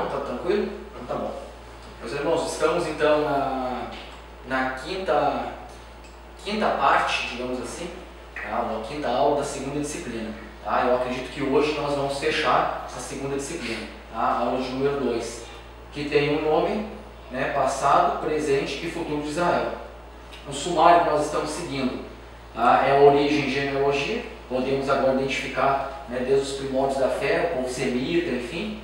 Tá tranquilo? Tá bom. Meus irmãos, estamos então na quinta parte, digamos assim, tá? Na quinta aula da segunda disciplina. Tá? Eu acredito que hoje nós vamos fechar a segunda disciplina, tá? A aula de número 2, que tem um nome, né, passado, presente e futuro de Israel. O sumário que nós estamos seguindo, tá? É a origem e genealogia. Podemos agora identificar, né, desde os primórdios da fé, o povo semita, enfim.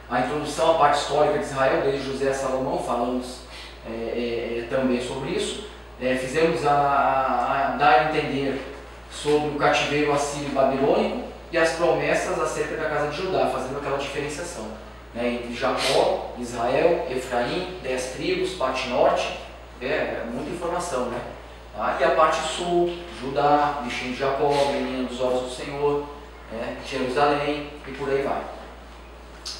A introdução à parte histórica de Israel, desde José a Salomão, falamos também sobre isso. Fizemos a dar a entender sobre o cativeiro assírio e babilônico e as promessas acerca da casa de Judá, fazendo aquela diferenciação, né, entre Jacó, Israel, Efraim, 10 tribos, parte norte, muita informação, né? Tá? E a parte sul, Judá, bichinho de Jacó, menina dos olhos do Senhor, né, Jerusalém e por aí vai.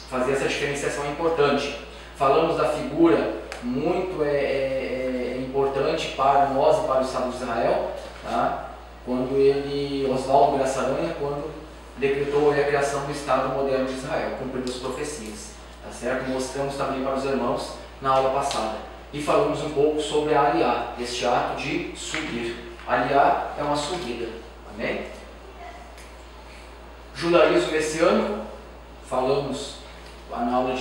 Fazer essa diferenciação é importante. Falamos da figura muito importante para nós e para o Estado de Israel, tá? Quando Oswaldo Graça Aranha, quando decretou a criação do Estado moderno de Israel, cumprindo as profecias, tá certo? Mostramos também para os irmãos na aula passada. E falamos um pouco sobre a aliá, este ato de subir. Aliá é uma subida, amém? Judaísmo messiânico, falamos na aula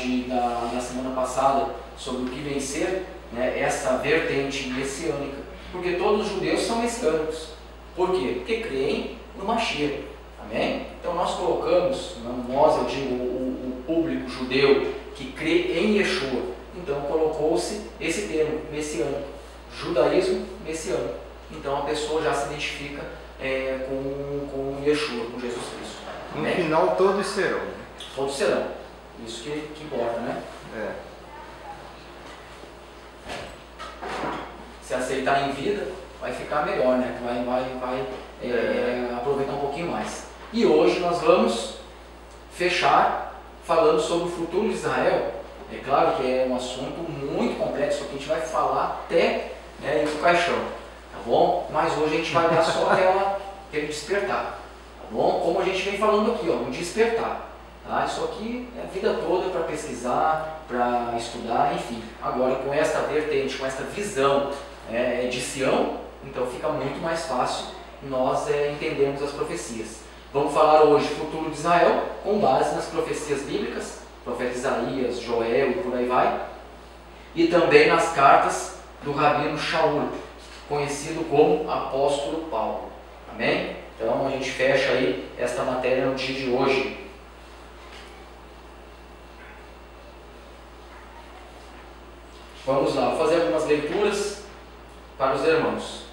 da semana passada sobre o que vencer, né, essa vertente messiânica, porque todos os judeus são messiânicos. Por quê? Porque creem no Mashiach, amém? Então nós colocamos, nós, eu digo, o público judeu que crê em Yeshua, então colocou-se esse termo, messiânico, judaísmo messiânico. Então a pessoa já se identifica com Yeshua, com Jesus Cristo. No final todos serão. Todos serão. Isso que importa, né? Se aceitar em vida, vai ficar melhor, né? Vai aproveitar um pouquinho mais. E hoje nós vamos fechar falando sobre o futuro de Israel. É claro que é um assunto muito complexo, que a gente vai falar até, né, ir pro caixão, tá bom? Mas hoje a gente vai dar só aquele despertar, tá bom? Como a gente vem falando aqui, ó, um despertar. Tá? Isso aqui é a vida toda para pesquisar, para estudar, enfim. Agora, com esta vertente, com esta visão de Sião, então fica muito mais fácil nós entendermos as profecias. Vamos falar hoje do futuro de Israel, com base nas profecias bíblicas, profeta Isaías, Joel e por aí vai, e também nas cartas do Rabino Shaul, conhecido como Apóstolo Paulo. Amém? Então a gente fecha aí esta matéria no dia de hoje. Vamos lá, vou fazer algumas leituras para os irmãos.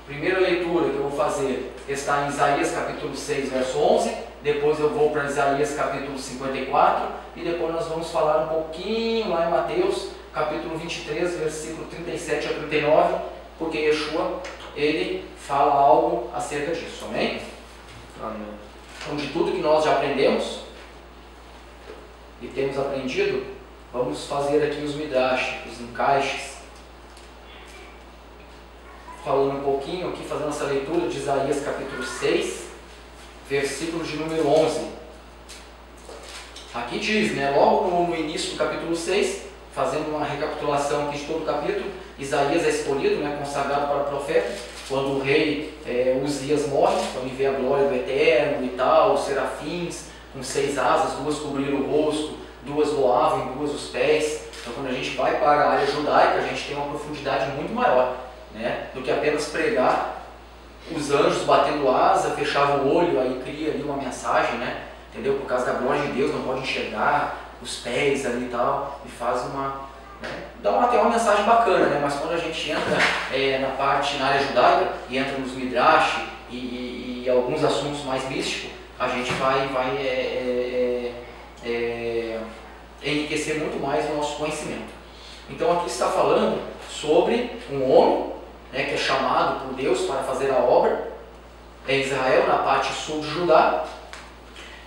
Primeira leitura que eu vou fazer está em Isaías capítulo 6, verso 11. Depois eu vou para Isaías capítulo 54. E depois nós vamos falar um pouquinho lá em Mateus capítulo 23, versículo 37 a 39. Porque Yeshua, ele fala algo acerca disso, amém? Amém. Então, de tudo que nós já aprendemos e temos aprendido, vamos fazer aqui os midrash, os encaixes. Falando um pouquinho aqui, fazendo essa leitura de Isaías capítulo 6, versículo de número 11. Aqui diz, né, logo no início do capítulo 6, fazendo uma recapitulação aqui de todo o capítulo, Isaías é escolhido, né, consagrado para profeta, quando o rei Uzias morre, então ele vê a glória do Eterno e tal, os serafins com 6 asas, 2 cobriram o rosto, 2 voavam, em 2 os pés. Então quando a gente vai para a área judaica, a gente tem uma profundidade muito maior, né, do que apenas pregar. Os anjos batendo asa, fechavam o olho, aí cria ali uma mensagem, né, entendeu? Por causa da glória de Deus, não pode enxergar os pés ali e tal, e faz dá até uma mensagem bacana, né? Mas quando a gente entra na área judaica e entra nos midrash e alguns assuntos mais místicos, a gente vai enriquecer muito mais o nosso conhecimento. Então aqui está falando sobre um homem, né, que é chamado por Deus para fazer a obra em Israel, na parte sul de Judá.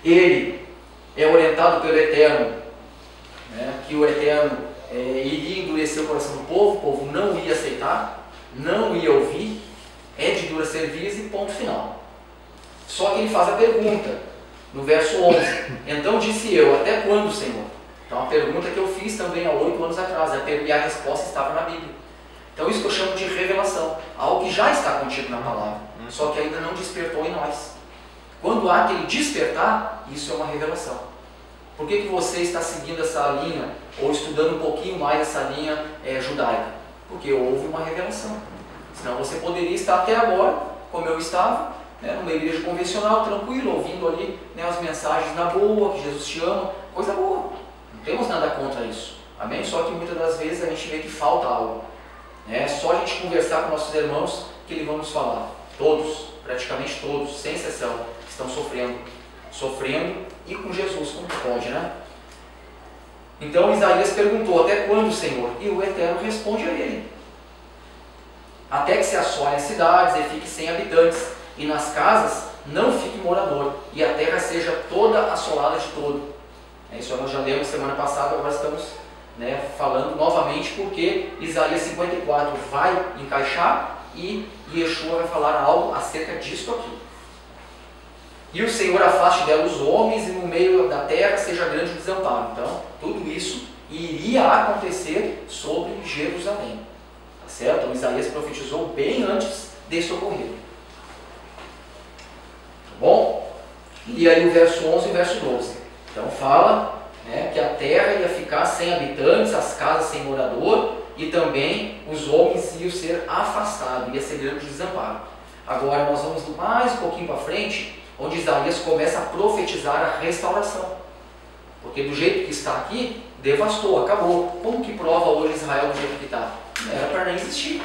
Ele é orientado pelo Eterno, né, que o Eterno iria endurecer o coração do povo, o povo não ia aceitar, não ia ouvir, é de dura serviço e ponto final. Só que ele faz a pergunta, no verso 11, então disse eu, até quando, Senhor? Então a pergunta que eu fiz também há 8 anos atrás, e a resposta estava na Bíblia. Então isso que eu chamo de revelação, algo que já está contido na palavra, só que ainda não despertou em nós. Quando há aquele despertar, isso é uma revelação. Por que você está seguindo essa linha, ou estudando um pouquinho mais essa linha judaica? Porque houve uma revelação. Senão você poderia estar até agora, como eu estava, numa igreja convencional, tranquilo, ouvindo ali as mensagens na boa, que Jesus te ama, coisa boa. Não temos nada contra isso. Amém? Só que muitas das vezes a gente vê que falta algo. É só a gente conversar com nossos irmãos que ele vai nos falar. Todos, praticamente todos, sem exceção, estão sofrendo. Sofrendo e com Jesus, como pode, né? Então Isaías perguntou, até quando, Senhor? E o Eterno responde a ele. Até que se assolem as cidades e fique sem habitantes, e nas casas não fique morador, e a terra seja toda assolada de todo. Isso nós já lemos semana passada, agora estamos falando novamente, porque Isaías 54 vai encaixar e Yeshua vai falar algo acerca disso aqui. E o Senhor afaste dela os homens, e no meio da terra seja grande desamparo. Então, tudo isso iria acontecer sobre Jerusalém. Tá certo? Então, Isaías profetizou bem antes desse ocorrer. Tá bom? E aí o verso 11 e o verso 12. Então fala que a terra ia ficar sem habitantes, as casas sem morador, e também os homens iam ser afastados, ia ser grande desamparo. Agora nós vamos mais um pouquinho para frente, onde Isaías começa a profetizar a restauração. Porque do jeito que está aqui, devastou, acabou. Como que prova hoje Israel do jeito que está? Não era para nem existir.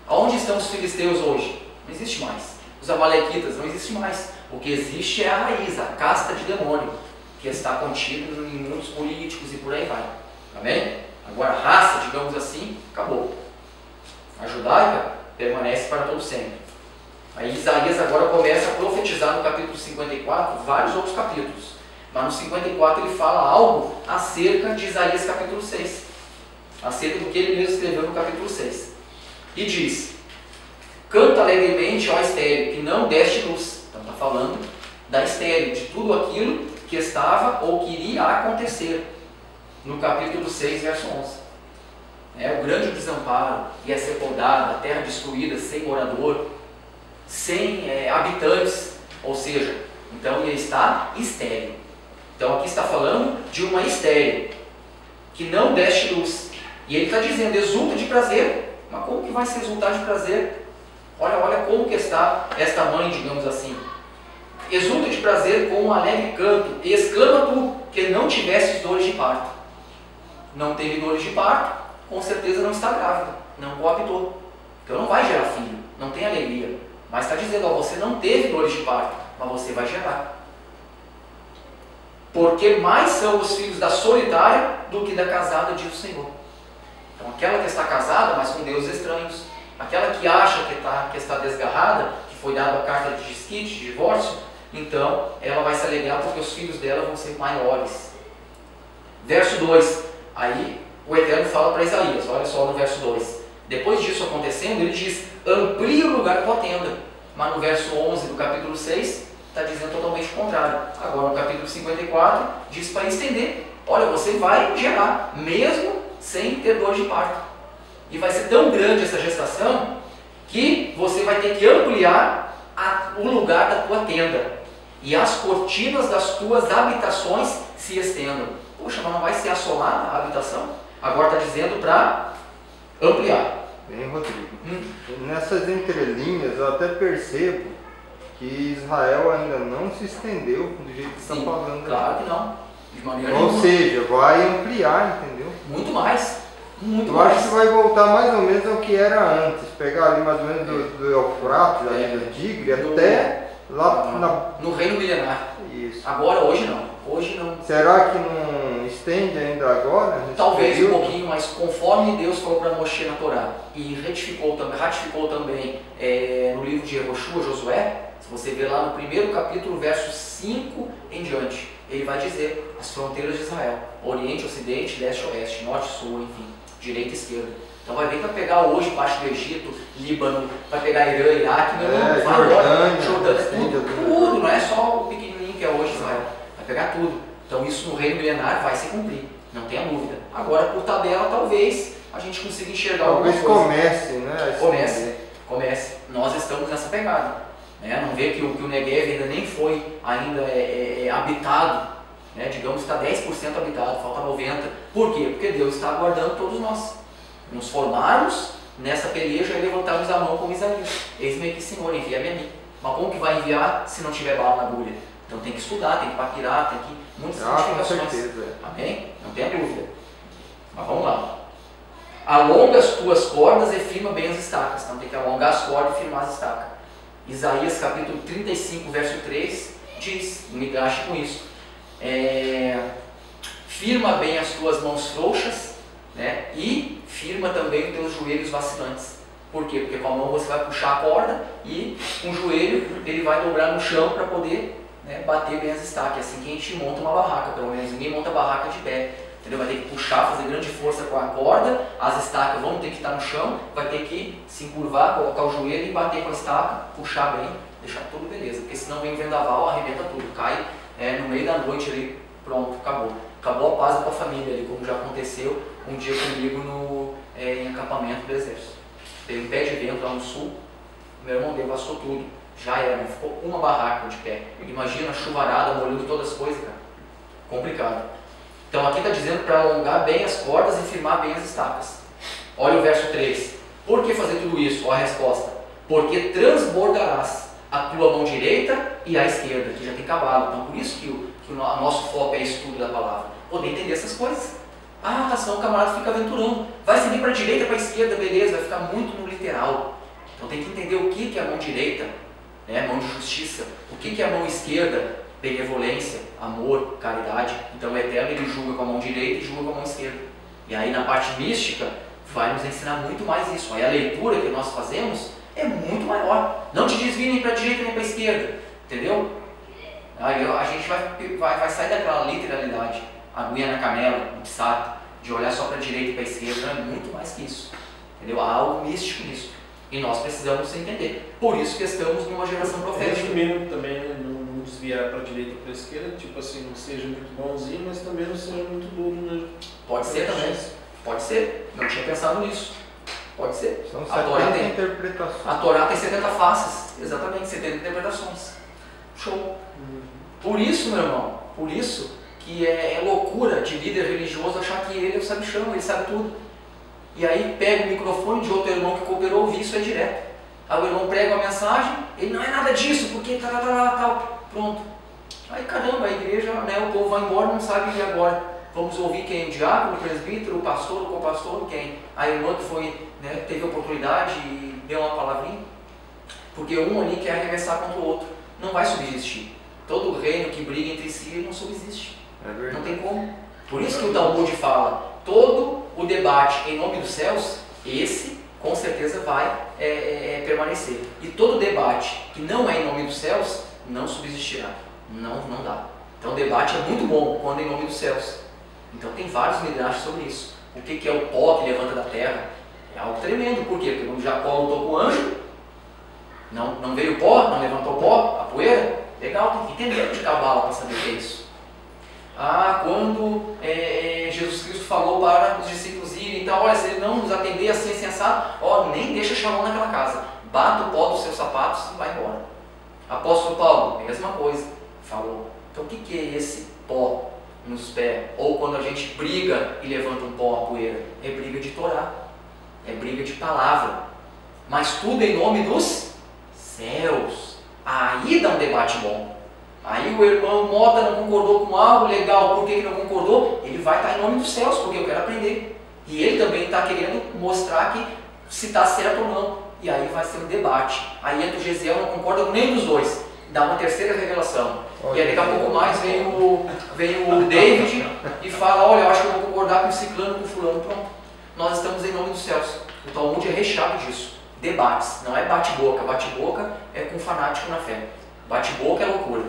Aonde estão os filisteus hoje? Não existe mais. Os amalequitas não existe mais. O que existe é a raiz, a casta de demônio, que está contido em muitos políticos e por aí vai. Amém? Agora a raça, digamos assim, acabou. A judaica permanece para todo sempre. Aí Isaías agora começa a profetizar no capítulo 54 vários outros capítulos. Mas no 54 ele fala algo acerca de Isaías capítulo 6. Acerca do que ele mesmo escreveu no capítulo 6. E diz: canta alegremente, ó estéril, que não deste luz. Então está falando da estéril, de tudo aquilo que estava ou que iria acontecer. No capítulo 6, verso 11. O grande desamparo ia ser podado, a terra destruída, sem morador, sem habitantes, ou seja, então ia estar estéril. Então aqui está falando de uma estéril, que não deste luz. E ele está dizendo, exulta de prazer. Mas como que vai se exultar de prazer? Olha como que está esta mãe, digamos assim. Exulta de prazer com um alegre canto, e exclama tu, que não tivesses dores de parto. Não teve dores de parto, com certeza não está grávida, não coabitou. Então não vai gerar filho, não tem alegria. Mas está dizendo, você não teve dores de parto, mas você vai gerar. Porque mais são os filhos da solitária do que da casada, diz o Senhor. Então aquela que está casada, mas com deuses estranhos, aquela que acha que está desgarrada, que foi dada a carta de desquite, de divórcio, então ela vai se alegrar porque os filhos dela vão ser maiores. Verso 2, aí o Eterno fala para Isaías, olha só no verso 2. Depois disso acontecendo, ele diz, amplia o lugar da tua tenda. Mas no verso 11 do capítulo 6, está dizendo totalmente o contrário. Agora no capítulo 54, diz para estender. Olha, você vai gerar, mesmo sem ter dor de parto. E vai ser tão grande essa gestação, que você vai ter que ampliar o lugar da tua tenda. E as cortinas das tuas habitações se estendam. Poxa, mas não vai ser assolada a habitação? Agora está dizendo para ampliar. Bem, Rodrigo, nessas entrelinhas eu até percebo que Israel ainda não se estendeu do jeito que está falando. Claro que não, de maneira Ou nenhuma. seja, vai ampliar, entendeu? Muito mais, muito Eu mais. acho que vai voltar mais ou menos ao que era antes, pegar ali mais ou menos do Eufrates, do Tigre, até lá no reino milenar. Isso. Agora, hoje não. Hoje não. Será que não estende ainda agora? Talvez um pouquinho, mas conforme Deus falou para Moshe na Torá e ratificou também no livro de Yehoshua, Josué, se você ver lá no primeiro capítulo, verso 5 em diante, ele vai dizer as fronteiras de Israel: Oriente, Ocidente, Leste, Oeste, Norte, Sul, enfim, direita e esquerda. Então vai ver que vai pegar hoje parte do Egito, Líbano, vai pegar Irã, Iraque, Jordânia, tudo, não é só o pequenininho que é hoje Israel. Vai pegar tudo. Então isso no reino milenar vai se cumprir, não tenha dúvida. Agora por tabela talvez a gente consiga enxergar alguma coisa. Talvez comece, né? Comece. Nós estamos nessa pegada. Né? Não vê que o Negev ainda nem foi ainda habitado, né? Digamos que está 10% habitado, falta 90%. Por quê? Porque Deus está aguardando todos nós. Nos formarmos nessa peleja e levantarmos a mão como Isaías. Eis-me aqui, Senhor, envia-me a mim. Mas como que vai enviar se não tiver bala na agulha? Então tem que estudar, tem que papirar, tem que... Muitas com certeza. Amém? Não tenha dúvida. Mas vamos lá. Alonga as tuas cordas e firma bem as estacas. Então tem que alongar as cordas e firmar as estacas. Isaías capítulo 35, verso 3 diz, não me gaste com isso. Firma bem as tuas mãos frouxas, né? E firma também os teus joelhos vacilantes. Por quê? Porque com a mão você vai puxar a corda e com o joelho ele vai dobrar no chão para poder, né, bater bem as estacas. Assim que a gente monta uma barraca, pelo menos ninguém monta barraca de pé. Entendeu? Vai ter que puxar, fazer grande força com a corda, as estacas vão ter que estar no chão, vai ter que se encurvar, colocar o joelho e bater com a estaca, puxar bem, deixar tudo beleza. Porque senão vem o vendaval, arrebenta tudo, cai no meio da noite ali, pronto, acabou. Acabou a paz da tua família ali, como já aconteceu um dia comigo em acampamento do exército. Teve um pé de vento lá no sul, meu irmão devassou tudo, já era, não ficou uma barraca de pé. Imagina a chuvarada molhando todas as coisas, cara. Complicado. Então aqui está dizendo para alongar bem as cordas e firmar bem as estacas. Olha o verso 3. Por que fazer tudo isso? Olha a resposta. Porque transbordarás a tua mão direita e a esquerda, que já tem cavalo. Então por isso que o nosso foco é estudo da palavra. Poder entender essas coisas. Ah, senão o camarada fica aventurando. Vai seguir para a direita, para a esquerda, beleza, vai ficar muito no literal. Então tem que entender o que é a mão direita, né? Mão de justiça. O que é a mão esquerda? Benevolência, amor, caridade. Então o Eterno ele julga com a mão direita e julga com a mão esquerda. E aí na parte mística vai nos ensinar muito mais isso. Aí a leitura que nós fazemos é muito maior. Não te desvie nem para a direita nem para a esquerda. Entendeu? Aí a gente vai sair daquela literalidade, aguinha na canela, no psato, de olhar só para a direita e para a esquerda. Não é muito mais que isso. Entendeu? Há algo místico nisso. E nós precisamos entender. Por isso que estamos numa geração profética. Resumindo também, né? Não desviar para a direita ou para a esquerda, tipo assim, não seja muito bonzinho, mas também não seja muito duro, né? Pode ser também. Pode ser. Não tinha pensado nisso. Pode ser. São 70 interpretações. A Torá tem 70 faces. Exatamente, 70 interpretações. Show. Por isso, meu irmão, por isso que é loucura de líder religioso achar que ele é o sabichão, ele sabe tudo. E aí pega o microfone de outro irmão que cooperou, ouvir isso é direto. Aí o irmão prega uma mensagem, ele não é nada disso, porque tal. Pronto. Aí caramba, a igreja, né, o povo vai embora, não sabe e agora. Vamos ouvir quem? O diácono, o presbítero, o pastor, o copastor, quem? A irmã que foi, né, teve a oportunidade e deu uma palavrinha. Porque um ali quer arremessar contra o outro. Não vai subsistir. Todo reino que briga entre si não subsiste. Não tem como. Por isso que o Talmud fala, todo o debate em nome dos céus, esse com certeza vai permanecer. E todo debate que não é em nome dos céus, não subsistirá. Não dá. Então o debate é muito bom quando é em nome dos céus. Então tem vários midrashos sobre isso. O que é o pó que levanta da terra? É algo tremendo. Por quê? Porque quando Jacó lutou com o anjo, não veio o pó, não levantou o pó, a poeira. Legal, tem que entender de cavalo para saber o que é isso. Quando Jesus Cristo falou para os discípulos irem, então, olha, se ele não nos atender assim, sensado, nem deixa Shalom naquela casa. Bata o pó dos seus sapatos e vai embora. Apóstolo Paulo, mesma coisa, falou. Então o que é esse pó nos pés? Ou quando a gente briga e levanta um pó, uma poeira? É briga de Torá, é briga de palavra. Mas tudo em nome dos céus. Aí dá um debate bom. Aí o irmão Mota não concordou com algo legal, por que ele não concordou? Ele vai estar em nome dos céus, porque eu quero aprender. E ele também está querendo mostrar que se está certo ou não. E aí vai ser um debate. Aí entra o Gesiel, não concorda com nenhum dos dois. Dá uma terceira revelação. E aí daqui a pouco mais vem o David e fala, olha, eu acho que eu vou concordar com o ciclano, com o fulano. Pronto. Nós estamos em nome dos céus. O Talmud é recheado disso. Debates. Não é bate-boca. Bate-boca é com fanático na fé. Bate-boca é loucura.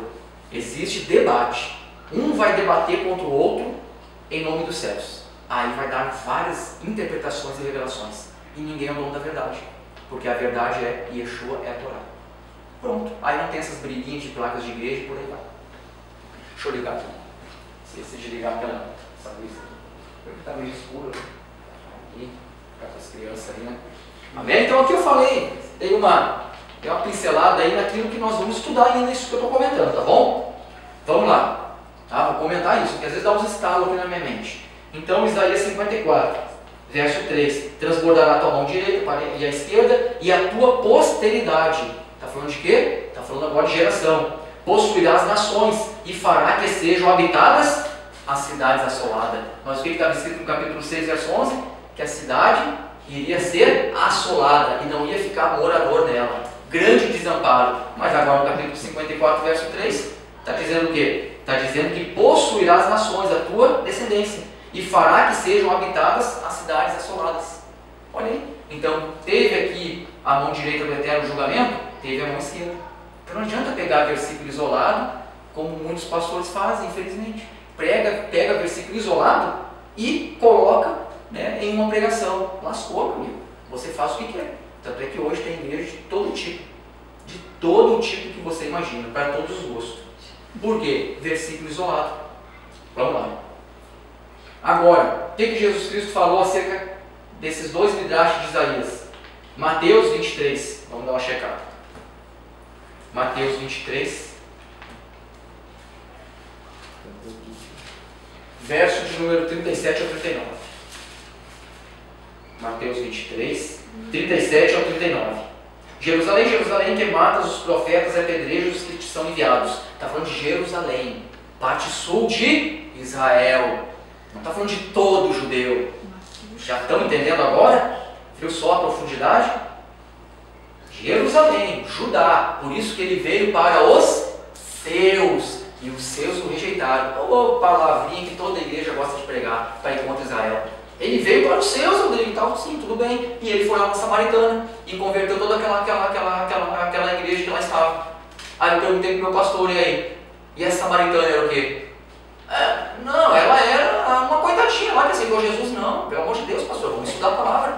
Existe debate. Um vai debater contra o outro em nome dos céus. Aí vai dar várias interpretações e revelações. E ninguém é o dono da verdade. Porque a verdade é Yeshua, é a Torá. Pronto. Aí não tem essas briguinhas de placas de igreja e por aí vai. Deixa eu ligar aqui. Se desligar aquela essa luz aqui. Porque tá meio escuro, né? Aqui, ficar com as crianças aí, né? Amém? Então aqui eu falei, dei uma pincelada aí naquilo que nós vamos estudar ainda, isso que eu estou comentando, tá bom? Vamos lá. Tá? Vou comentar isso, porque às vezes dá uns estalos aqui na minha mente. Então, Isaías 54, verso 3. Transbordará a tua mão direita e a esquerda, e a tua posteridade. Está falando de quê? Está falando agora de geração. Possuirá as nações, e fará que sejam habitadas as cidades assoladas. Mas o que estava escrito no capítulo 6, verso 11? Que a cidade iria ser assolada, e não ia ficar morador nela. Grande desamparo. Mas agora no capítulo 54, verso 3, está dizendo o quê? Está dizendo que possuirá as nações, a tua descendência, e fará que sejam habitadas as cidades assoladas. Olha aí. Então, teve aqui a mão direita do eterno julgamento, teve a mão esquerda. Então não adianta pegar versículo isolado, como muitos pastores fazem, infelizmente. Pega versículo isolado e coloca, né, em uma pregação. Lascou, meu amigo. Você faz o que quer. Tanto é que hoje tem igreja de todo tipo que você imagina, para todos os gostos. Por quê? Versículo isolado. Vamos lá. Agora, o que Jesus Cristo falou acerca desses dois midrash de Isaías? Mateus 23, vamos dar uma checada. Mateus 23, verso de número 37 ao 39. Mateus 23, 37 ao 39. Jerusalém, Jerusalém, que matas os profetas e apedrejas que te são enviados. Está falando de Jerusalém, parte sul de Israel. Não está falando de todo judeu. Já estão entendendo agora? Viu só a profundidade? Jerusalém, Judá. Por isso que ele veio para os seus. E os seus o rejeitaram. Ô, palavrinha que toda igreja gosta de pregar para ir contra Israel. Ele veio para os seus, Rodrigo, tal, sim, tudo bem. E ele foi lá na Samaritana e converteu toda aquela igreja que lá estava. Aí eu perguntei para o meu pastor, e aí? E essa Samaritana era o quê? Não, ela era uma coitadinha lá que aceitou Jesus. Não, pelo amor de Deus, pastor, vamos estudar a palavra.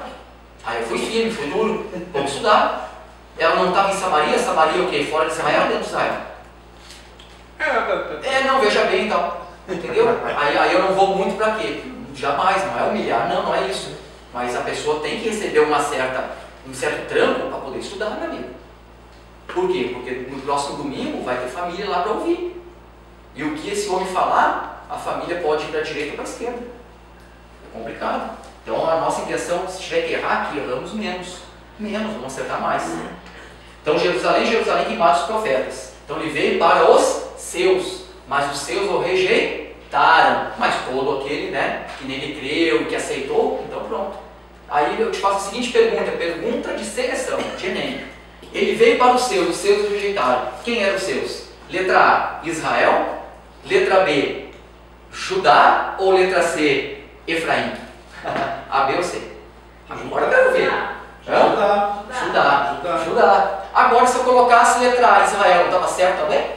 Aí eu fui firme, fui duro, vamos estudar. Ela não estava em Samaria? Samaria o quê? Fora de Israel ou dentro de Israel? Não, veja bem então. Entendeu? Aí eu não vou muito para quê? Jamais, não é humilhar, não é isso. Mas a pessoa tem que receber um certo tranco para poder estudar, meu amigo. Por quê? Porque no próximo domingo vai ter família lá para ouvir. E o que esse homem falar, a família pode ir para a direita ou para a esquerda. É complicado. Então a nossa intenção, se tiver que errar aqui, erramos menos, vamos acertar mais. Então Jerusalém, Jerusalém, que mata os profetas. Então ele veio para os seus, mas os seus o rejeitaram. Mas todo aquele, né, que nele creu, que aceitou, então pronto. Aí eu te faço a seguinte pergunta de seleção, de Enem. Ele veio para os seus o rejeitaram. Quem eram os seus? Letra A, Israel. Letra B, Judá. Ou letra C, Efraim? A, B ou C? Agora eu quero ver. Judá. Agora se eu colocasse letra A, Israel, estava certo também?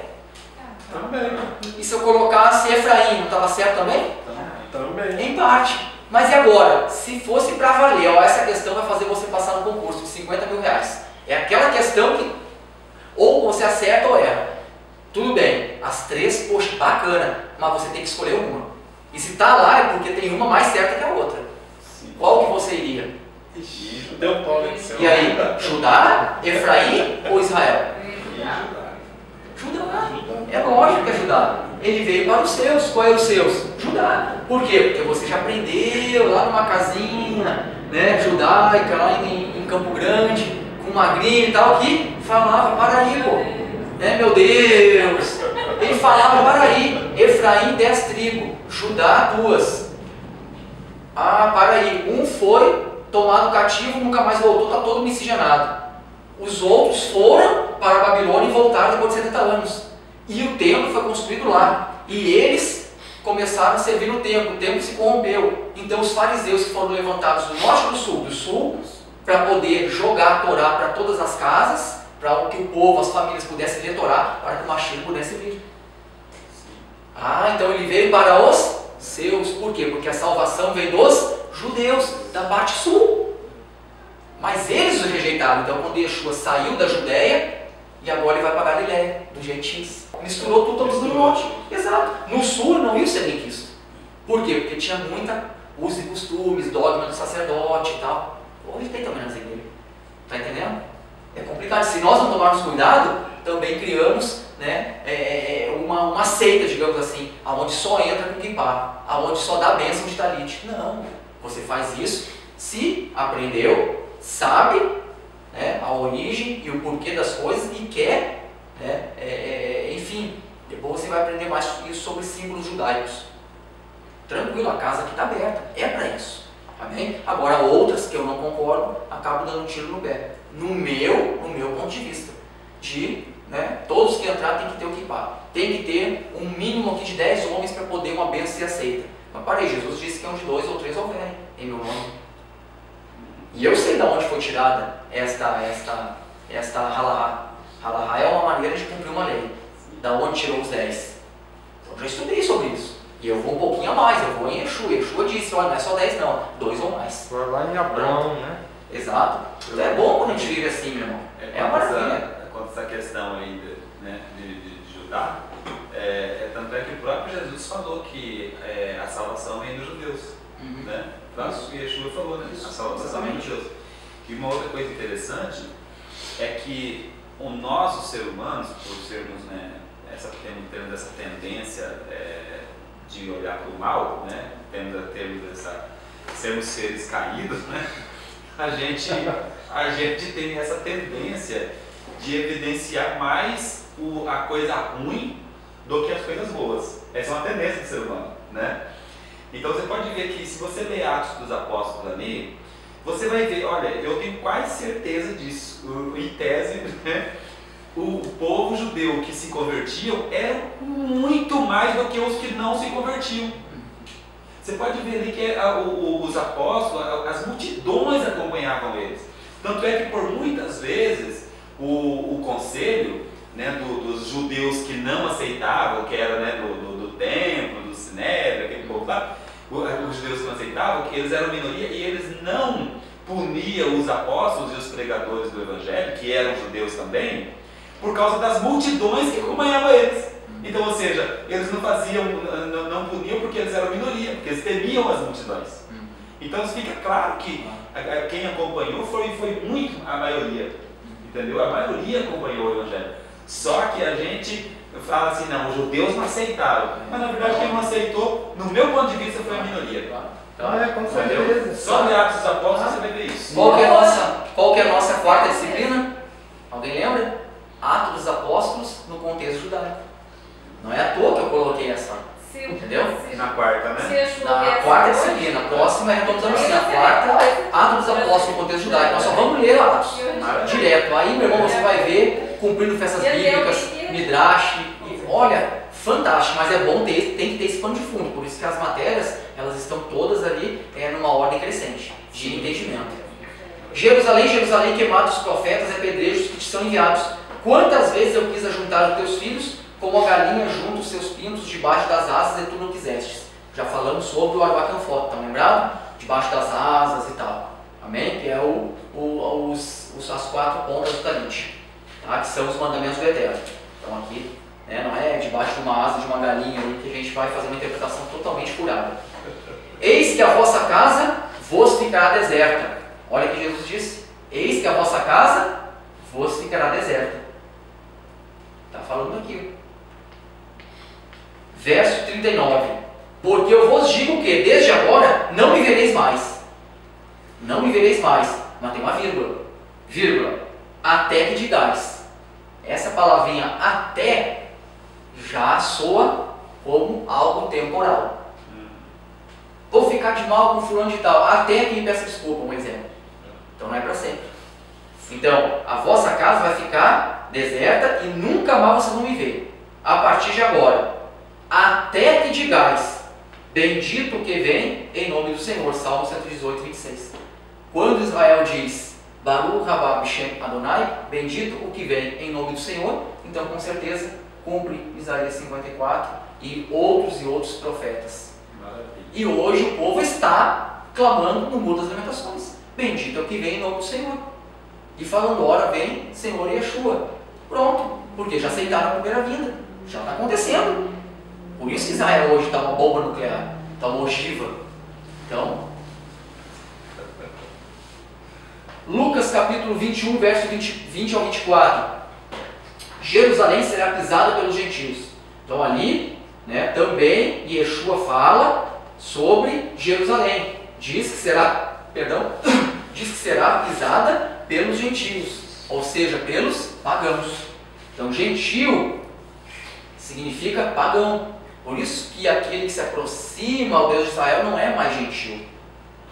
Também. E se eu colocasse Efraim, não estava certo também? Também. Em parte. Mas e agora? Se fosse para valer, ó, essa questão vai fazer você passar no concurso de 50 mil reais. É aquela questão que ou você acerta ou erra. Tudo bem, as três, poxa, bacana, mas você tem que escolher uma. E se está lá é porque tem uma mais certa que a outra. Sim. Qual que você iria? Deu pau em E aí, Judá, Efraim ou Israel? Judá. É lógico que é Judá. Ele veio para os seus. Qual eram os seus? Judá. Por quê? Porque você já aprendeu lá numa casinha, né, judaica, lá em Campo Grande, com um magrinho e tal, que falava, para aí, pô. Né, meu Deus. Ele falava, para aí. Efraim 10 tribos, Judá 2. Ah, para aí. Um foi tomado cativo, nunca mais voltou, está todo miscigenado. Os outros foram para a Babilônia e voltaram depois de 70 anos. E o templo foi construído lá. E eles começaram a servir no templo. O templo se corrompeu. Então os fariseus que foram levantados do norte e do sul, para poder jogar a Torá para todas as casas, para que o povo, as famílias pudessem ler a Torá, para que o Mashiach pudesse vir. Ah, então ele veio para os seus. Por quê? Porque a salvação veio dos judeus, da parte sul. Mas eles o rejeitaram. Então quando Yeshua saiu da Judéia, e agora ele vai para a Galiléia, dos gentios. Misturou tudo, estamos no norte. Exato. No sul não ia ser bem quisto. Por quê? Porque tinha muita uso e costumes, dogma do sacerdote e tal. Hoje tem também nas igrejas. Está entendendo? É complicado. Se nós não tomarmos cuidado, também criamos, né, uma seita, digamos assim, aonde só entra com kippah, aonde só dá bênção de talit. Não. Você faz isso se aprendeu, sabe, né, a origem e o porquê das coisas e quer, né, enfim, depois você vai aprender mais isso sobre símbolos judaicos. Tranquilo, a casa aqui está aberta, é para isso. Amém? Agora outras que eu não concordo, acabo dando um tiro no pé. No meu ponto de vista. Né, todos que entrar tem que ter o kippah. Tem que ter um mínimo aqui de 10 homens para poder uma bênção ser aceita. Mas parei, Jesus disse que é onde 2 ou 3 houverem em meu nome. E eu sei de onde foi tirada esta halahá. Halahá é uma maneira de cumprir uma lei. Da onde tirou os 10. Eu já estudei sobre isso. E eu vou um pouquinho a mais, eu vou em Yeshua. Yeshua disse, olha, não é só 10 não, 2 ou mais. Foi lá em Abraão, né? Exato. Então é bom quando a gente vive assim, meu irmão. É uma maravilha. Quanto essa questão aí de Judá, tanto é que o próprio Jesus falou que a salvação vem dos judeus. Né? O próprio Yeshua falou, né? A salvação vem dos judeus. E uma outra coisa interessante é que nós, os seres humanos, por sermos, né, tendo essa tendência de olhar para o mal, né? Sermos seres caídos, né? A gente tem essa tendência de evidenciar mais a coisa ruim do que as coisas boas. Essa é uma tendência do ser humano, né? Então você pode ver que se você ler Atos dos Apóstolos ali, você vai ver, olha, eu tenho quase certeza disso, em tese, né? O povo judeu que se convertiam era muito mais do que os que não se convertiam. Você pode ver ali que os apóstolos, as multidões acompanhavam eles. Tanto é que por muitas vezes o conselho, né, dos judeus que não aceitavam, que era, né, do templo, do sinédrio, aquele povo lá, os judeus que não aceitavam, que eles eram minoria e eles não puniam os apóstolos e os pregadores do evangelho, que eram judeus também, por causa das multidões que acompanhavam eles. Então, ou seja, eles não puniam porque eles eram minoria, porque eles temiam as multidões. Então fica claro que quem acompanhou foi muito a maioria, entendeu? A maioria acompanhou o evangelho. Só que a gente fala assim, não, os judeus não aceitaram. Mas na verdade quem não aceitou, no meu ponto de vista, foi a minoria. Com certeza. Só de Atos dos Apóstolos você vai ver isso. Qual que é a nossa quarta disciplina? Alguém lembra? Atos dos Apóstolos no contexto judaico. Não é à toa que eu coloquei essa. Entendeu? Na quarta, né? Na quarta disciplina. A próxima é arredondando assim. A quarta, Atos dos Apóstolos no contexto judaico. Nós só vamos ler Atos direto. Aí, meu irmão, você vai ver cumprindo festas bíblicas, midrash. E, olha, fantástico. Mas é bom tem que ter esse pano de fundo. Por isso que as matérias, elas estão todas ali numa ordem crescente de entendimento. Jerusalém, Jerusalém, queimados os profetas e apedrejos que te são enviados. Quantas vezes eu quis ajuntar os teus filhos, como a galinha junta os seus pintos debaixo das asas e tu não quisestes. Já falamos sobre o arbacanfote, estão lembrados? Debaixo das asas e tal. Amém? Que é as 4 pontas do talit, tá? Que são os mandamentos do Eterno. Então aqui, né, não é debaixo de uma asa de uma galinha aí que a gente vai fazer uma interpretação totalmente furada. Eis que a vossa casa vos ficará deserta. Olha o que Jesus disse. Eis que a vossa casa vos ficará deserta. Está falando aqui. Verso 39. Porque eu vos digo que desde agora não me vereis mais. Não me vereis mais. Mas tem uma vírgula. Vírgula. Até que digais. Essa palavrinha até já soa como algo temporal. Vou ficar de mal com fulano de tal. Até que me peça desculpa, um exemplo. Então não é para sempre. Então, a vossa casa vai ficar deserta e nunca mais vocês vão me ver. A partir de agora. Até que digais, bendito o que vem em nome do Senhor. Salmo 118, 26. Quando Israel diz, Baruch haba b'shem Adonai, bendito o que vem em nome do Senhor, então com certeza cumpre Isaías 54 e outros profetas. Maravilha. E hoje o povo está clamando no Muro das Lamentações. Bendito é o que vem em nome do Senhor. E falando, ora vem Senhor Yeshua. Pronto, porque já aceitaram a primeira vinda. Já está acontecendo. Por isso que Israel hoje está uma bomba nuclear, está uma ogiva. Então, Lucas capítulo 21, verso 20 ao 24. Jerusalém será pisada pelos gentios. Então ali, né, também Yeshua fala sobre Jerusalém. Diz que será pisada pelos gentios, ou seja, pelos pagãos. Então gentio significa pagão. Por isso que aquele que se aproxima ao Deus de Israel não é mais gentio,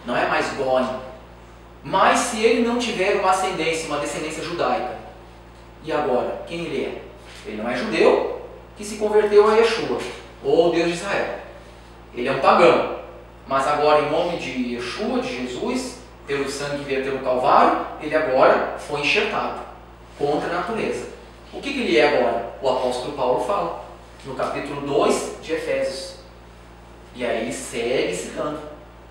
não é mais goni. Mas se ele não tiver uma ascendência, uma descendência judaica, e agora, quem ele é? Ele não é judeu que se converteu a Yeshua, ou Deus de Israel. Ele é um pagão. Mas agora, em nome de Yeshua, de Jesus, pelo sangue que verteu no Calvário, ele agora foi enxertado contra a natureza. O que ele é agora? O apóstolo Paulo fala, no capítulo 2 de Efésios. E aí ele segue citando,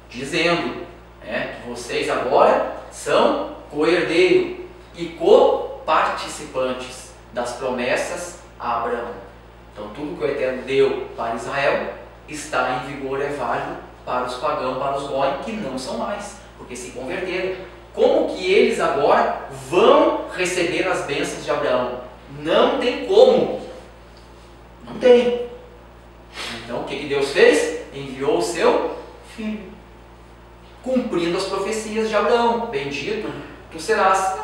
dizendo, que vocês agora são co-herdeiro e co-participantes das promessas a Abraão. Então tudo que o Eterno deu para Israel está em vigor, é válido para os pagãos, para os goi, que não são mais, porque se converteram. Como que eles agora vão receber as bênçãos de Abraão? Não tem como. Não tem. Então o que Deus fez? Enviou o seu filho, cumprindo as profecias de Abraão. Bendito tu serás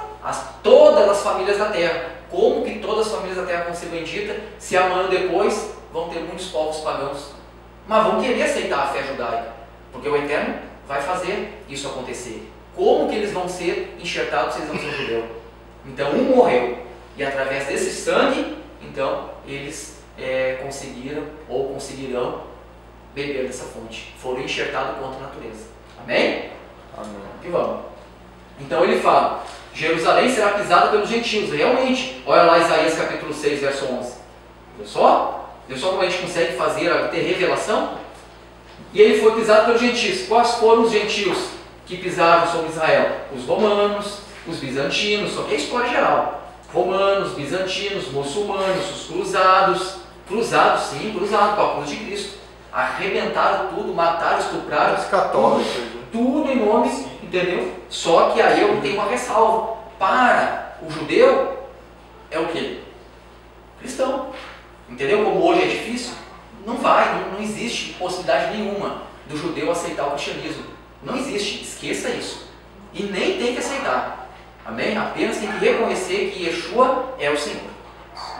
todas as famílias da terra. Como que todas as famílias da terra vão ser benditas se amanhã depois vão ter muitos povos pagãos? Mas vão querer aceitar a fé judaica, porque o Eterno vai fazer isso acontecer. Como que eles vão ser enxertados se eles não são judeus? Então um morreu, e através desse sangue, então eles conseguiram ou conseguirão beber dessa fonte. Foram enxertados contra a natureza. Amém? Amém. E vamos. Então ele fala, Jerusalém será pisada pelos gentios. Realmente, olha lá Isaías capítulo 6, verso 11. Viu só? Viu só como a gente consegue ter revelação? E ele foi pisado pelos gentios. Quais foram os gentios que pisaram sobre Israel? Os romanos, os bizantinos, só que é história geral. Romanos, bizantinos, muçulmanos, os cruzados. Cruzados, sim, cruzados com a cruz de Cristo. Arrebentaram tudo, mataram, estupraram. Os católicos. Tudo em nome, entendeu? Só que aí eu tenho uma ressalva. Para o judeu, é o quê? Cristão. Entendeu como hoje é difícil? Não vai, não existe possibilidade nenhuma do judeu aceitar o cristianismo. Não existe, esqueça isso. E nem tem que aceitar. Amém? Apenas tem que reconhecer que Yeshua é o Senhor.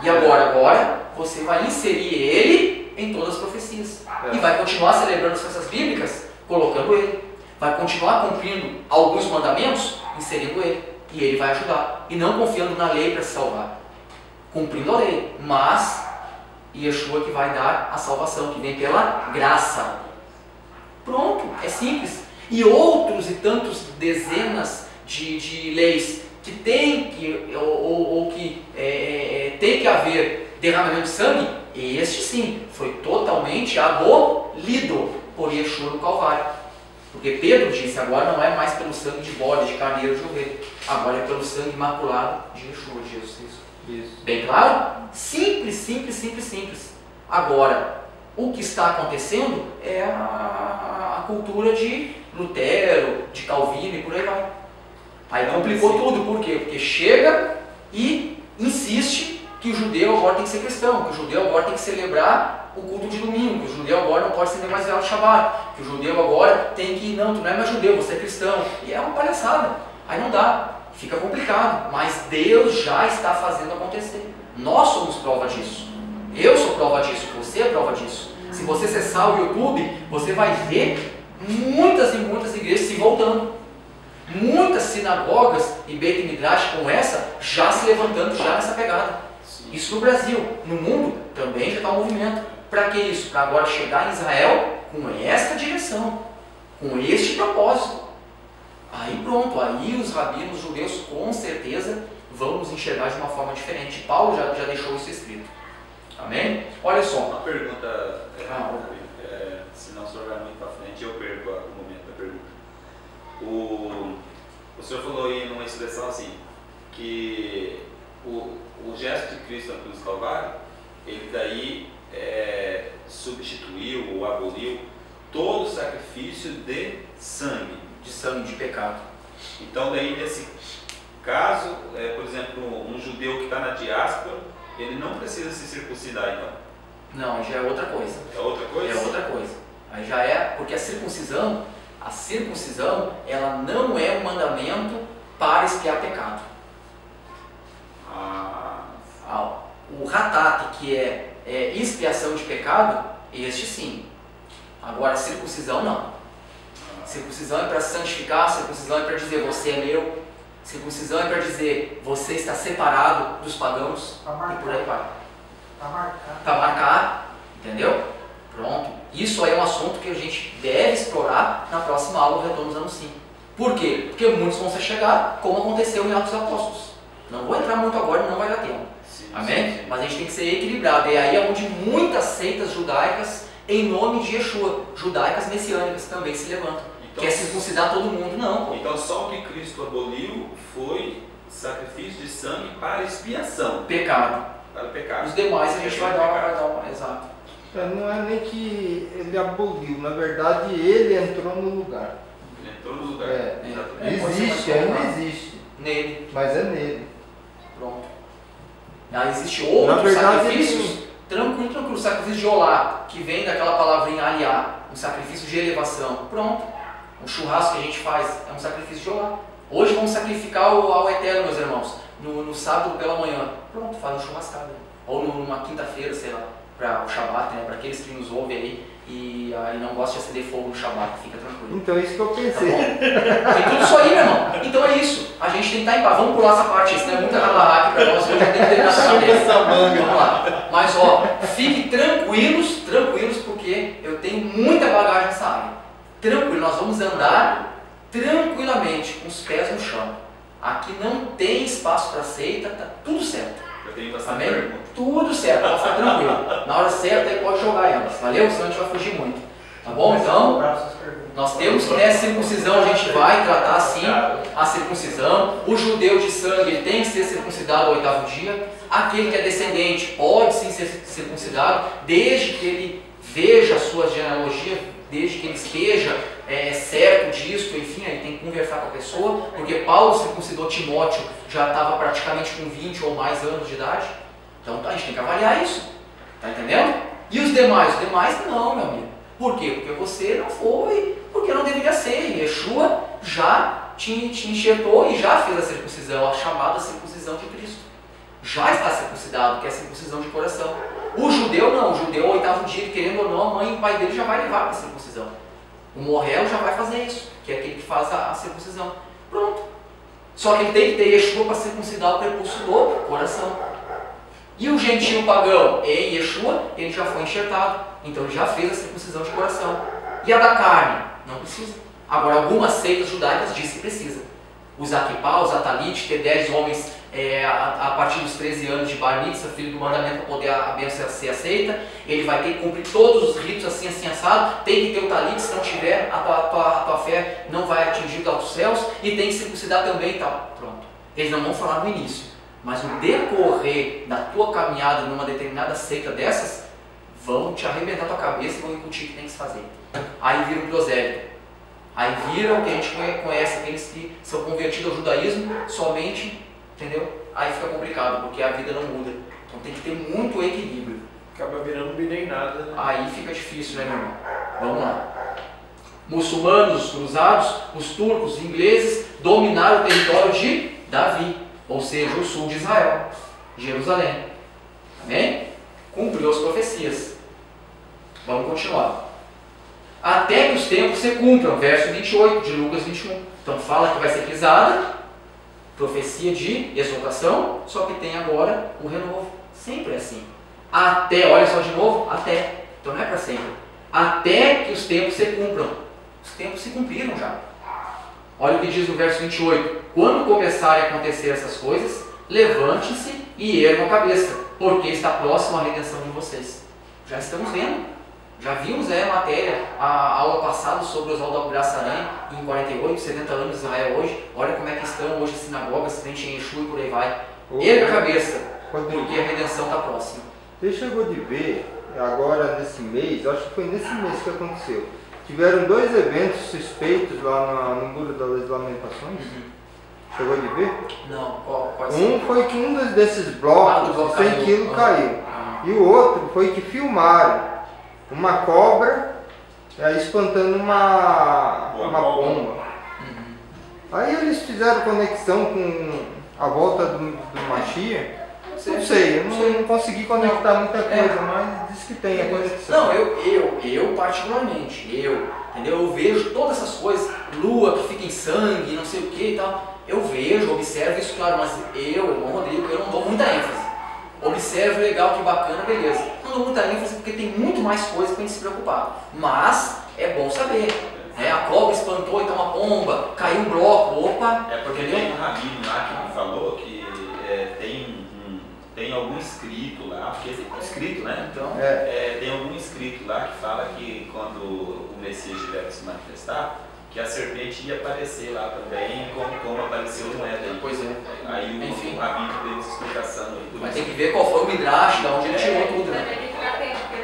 E agora você vai inserir ele em todas as profecias. E vai continuar celebrando as festas bíblicas, colocando ele. Vai continuar cumprindo alguns mandamentos, inserindo ele. E ele vai ajudar. E não confiando na lei para se salvar. Cumprindo a lei. Mas Yeshua que vai dar a salvação, que vem pela graça. Pronto, é simples. E outros e tantos dezenas de leis que tem que, tem que haver derramamento de sangue, este sim foi totalmente abolido por Yeshua no Calvário. Porque Pedro disse, agora não é mais pelo sangue de bode, de carneiro, de ovelha, agora é pelo sangue imaculado de Yeshua, de Jesus Cristo. Isso. Bem claro? Simples, simples, simples, simples. Agora, o que está acontecendo é a cultura de Lutero, de Calvino e por aí vai. Aí complicou tudo, por quê? Porque chega e insiste que o judeu agora tem que ser cristão, que o judeu agora tem que celebrar o culto de domingo, que o judeu agora não pode acender mais vela de Shabbat, que o judeu agora tem que, não, tu não é mais judeu, você é cristão. E é uma palhaçada. Aí não dá. Fica complicado, mas Deus já está fazendo acontecer. Nós somos prova disso. Eu sou prova disso, você é prova disso. Se você acessar o YouTube, você vai ver muitas e muitas igrejas se voltando. Muitas sinagogas e Beit Midrash com essa já se levantando já nessa pegada. Isso no Brasil. No mundo também já está um movimento. Para que isso? Para agora chegar em Israel com esta direção, com este propósito. Aí pronto, aí os rabinos judeus com certeza vão nos enxergar de uma forma diferente. Paulo já deixou isso escrito. Amém? Olha só. Uma pergunta, se não se olhar muito para frente, eu perco o momento da pergunta. O senhor falou aí numa expressão assim, que o gesto de Cristo na cruz do Calvário ele daí substituiu ou aboliu todo o sacrifício de sangue. De sangue, de pecado. Então daí nesse caso, por exemplo, um judeu que está na diáspora, ele não precisa se circuncidar então. Não, já é outra coisa. É outra coisa? É outra coisa. Aí já é, porque a circuncisão, ela não é um mandamento para expiar pecado. O ratate, que é expiação de pecado, este sim. Agora a circuncisão não. Circuncisão é para santificar, circuncisão é para dizer você é meu, circuncisão é para dizer você está separado dos pagãos e por aí vai. Para marcar, entendeu? Pronto. Isso aí é um assunto que a gente deve explorar na próxima aula do Retorno dos Anos 5. Por quê? Porque muitos vão se chegar, como aconteceu em Atos dos Apóstolos. Não vou entrar muito agora, não vai dar tempo. Sim, Amém? sim. Mas a gente tem que ser equilibrado. É aí onde muitas seitas judaicas, em nome de Yeshua, judaicas messiânicas também se levantam. Então, Quer circuncidar todo mundo? Não, pô. Então só o que Cristo aboliu foi sacrifício de sangue para expiação, Pecado. para o pecado. Os demais a gente vai dar uma. Exato. Não é nem que ele aboliu, na verdade ele entrou no lugar. Ele entrou no lugar. Exatamente. Existe, ainda existe, Nele. mas é nele. Pronto. Aí existe outros Na verdade, sacrifícios, tranquilo. O sacrifício de olá, que vem daquela palavrinha aliá, um sacrifício de elevação. Pronto. Um churrasco que a gente faz é um sacrifício de olá. Hoje vamos sacrificar ao Eterno, meus irmãos, no sábado pela manhã. Pronto, faz um churrascado. Ou numa quinta-feira, sei lá, para o Shabat, né? Para aqueles que nos ouvem aí e não gostam de acender fogo no Shabat, fica tranquilo. Então é isso que eu Tá pensei. bom? Tem tudo isso aí, meu irmão. Então é isso. A gente tem que estar em paz. Vamos pular essa parte, isso não é muita rabarraque para nós, hoje já tem que terminar essa cabeça. Vamos lá. Mas ó, fiquem tranquilos, porque eu tenho muita bagagem nessa área. Tranquilo, nós vamos andar tranquilamente, com os pés no chão. Aqui não tem espaço para seita, tá tudo certo. Eu tenho bastante Amém? pergunta. Tudo certo, pode ficar tranquilo. Na hora certa aí pode jogar elas, valeu? Senão a gente vai fugir muito. Tá bom? Então, nós temos que nessa circuncisão a gente vai tratar sim a circuncisão. O judeu de sangue ele tem que ser circuncidado ao 8º dia. Aquele que é descendente pode sim ser circuncidado, desde que ele veja a sua genealogia, desde que ele esteja certo disso, enfim, aí tem que conversar com a pessoa, porque Paulo circuncidou Timóteo, já estava praticamente com 20 ou mais anos de idade. Então a gente tem que avaliar isso, tá entendendo? E os demais? Os demais não, meu amigo. Por quê? Porque você não foi, porque não deveria ser. E Yeshua já te enxertou e já fez a circuncisão, a chamada circuncisão de Cristo. Já está circuncidado, que é a circuncisão de coração. O judeu não, o judeu ao 8º dia, querendo ou não, a mãe e o pai dele já vai levar para a circuncisão. O morrelo já vai fazer isso, que é aquele que faz a circuncisão. Pronto. Só que ele tem que ter Yeshua para circuncidar o prepúcio do coração. E o gentio pagão em Yeshua, ele já foi enxertado. Então ele já fez a circuncisão de coração. E a da carne? Não precisa. Agora, algumas seitas judaicas dizem que precisa. Os Akipá, os Atalit, ter 10 homens a partir dos 13 anos de Bar Mitzvah, filho do mandamento, para poder a bênção ser aceita. Ele vai ter que cumprir todos os ritos assim assado. Tem que ter o talit, se não tiver, a tua fé não vai atingir os altos céus. E tem que circuncidar também e tal. Pronto. Eles não vão falar no início. Mas no decorrer da tua caminhada numa determinada seita dessas, vão te arrebentar a tua cabeça e vão incutir o que tem que se fazer. Aí vira um prosélito. Aí vira o que a gente conhece, aqueles que são convertidos ao judaísmo somente, entendeu? Aí fica complicado, porque a vida não muda. Então tem que ter muito equilíbrio. Acaba virando bem nada, né? Aí fica difícil, né, meu irmão? Vamos lá. Muçulmanos, os cruzados, os turcos, os ingleses dominaram o território de Davi, ou seja, o sul de Israel, Jerusalém. Amém? Cumpriu as profecias. Vamos continuar. Até que os tempos se cumpram, verso 28 de Lucas 21. Então fala que vai ser pisada, profecia de exaltação, só que tem agora o renovo. Sempre é assim. Até, olha só de novo, até. Então não é para sempre. Até que os tempos se cumpram. Os tempos se cumpriram já. Olha o que diz no verso 28. Quando começarem a acontecer essas coisas, levante-se e ergam a cabeça, porque está próximo a redenção de vocês. Já estamos vendo. Já vimos a matéria, a aula passada sobre Oswaldo Algraça Aranha, em 48, 70 anos de Israel hoje. Olha como é que estão hoje as sinagogas, frente em Yeshua e por aí vai. Erga a cabeça, porque a redenção está próxima. Você chegou de ver, agora nesse mês, acho que foi nesse mês que aconteceu, tiveram 2 eventos suspeitos lá no Muro das Lamentações? Chegou de ver? Não, qual Um foi que um desses blocos de 100 quilos caiu. E o outro foi que filmaram uma cobra espantando uma pomba. Aí eles fizeram conexão com a volta do Machia. Não sei, eu não consegui conectar muita coisa, mas diz que tem a conexão. Não, eu particularmente, entendeu? Eu vejo todas essas coisas, lua que fica em sangue, não sei o que e tal. Eu vejo, observo isso, claro, mas irmão Rodrigo, eu não dou muita ênfase. Observo, legal, que bacana, beleza. Não dou muita ênfase porque tem muito mais coisa pra gente se preocupar. Mas é bom saber. A cobra espantou, então uma pomba, caiu um bloco, opa. É porque entendeu? tem um rabino lá que me falou que tem algum escrito lá, porque tem um escrito, né? Então, tem algum escrito lá que fala que quando o Messias estiver a se manifestar, que a serpente ia aparecer lá também, como apareceu no Éden. pois é. Aí Enfim. o rabino deu essa explicação aí. Mas tem que ver qual foi o midrash, de onde ele tirou tudo, né? Também tem que ficar atento, porque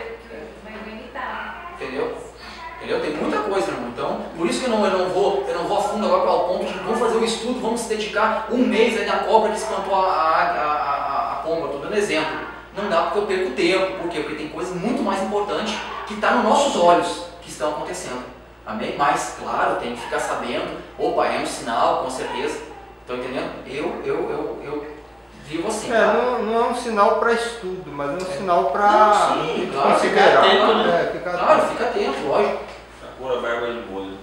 vai imitar. Entendeu? Tem muita coisa, irmão. Então, por isso que eu não vou a fundo agora ao ponto de vamos fazer um estudo, vamos se dedicar um mês aí na cobra que espantou a pomba, estou dando exemplo. Não dá porque eu perco tempo. Por quê? Porque tem coisa muito mais importante que está nos nossos olhos que estão acontecendo. Amém? Mas, claro, tem que ficar sabendo. Opa, é um sinal, com certeza. Estão entendendo? Eu vivo assim. Não é um sinal para estudo, mas é um sinal para claro, considerar. Claro, fica atento, lógico. A pura barba de molho.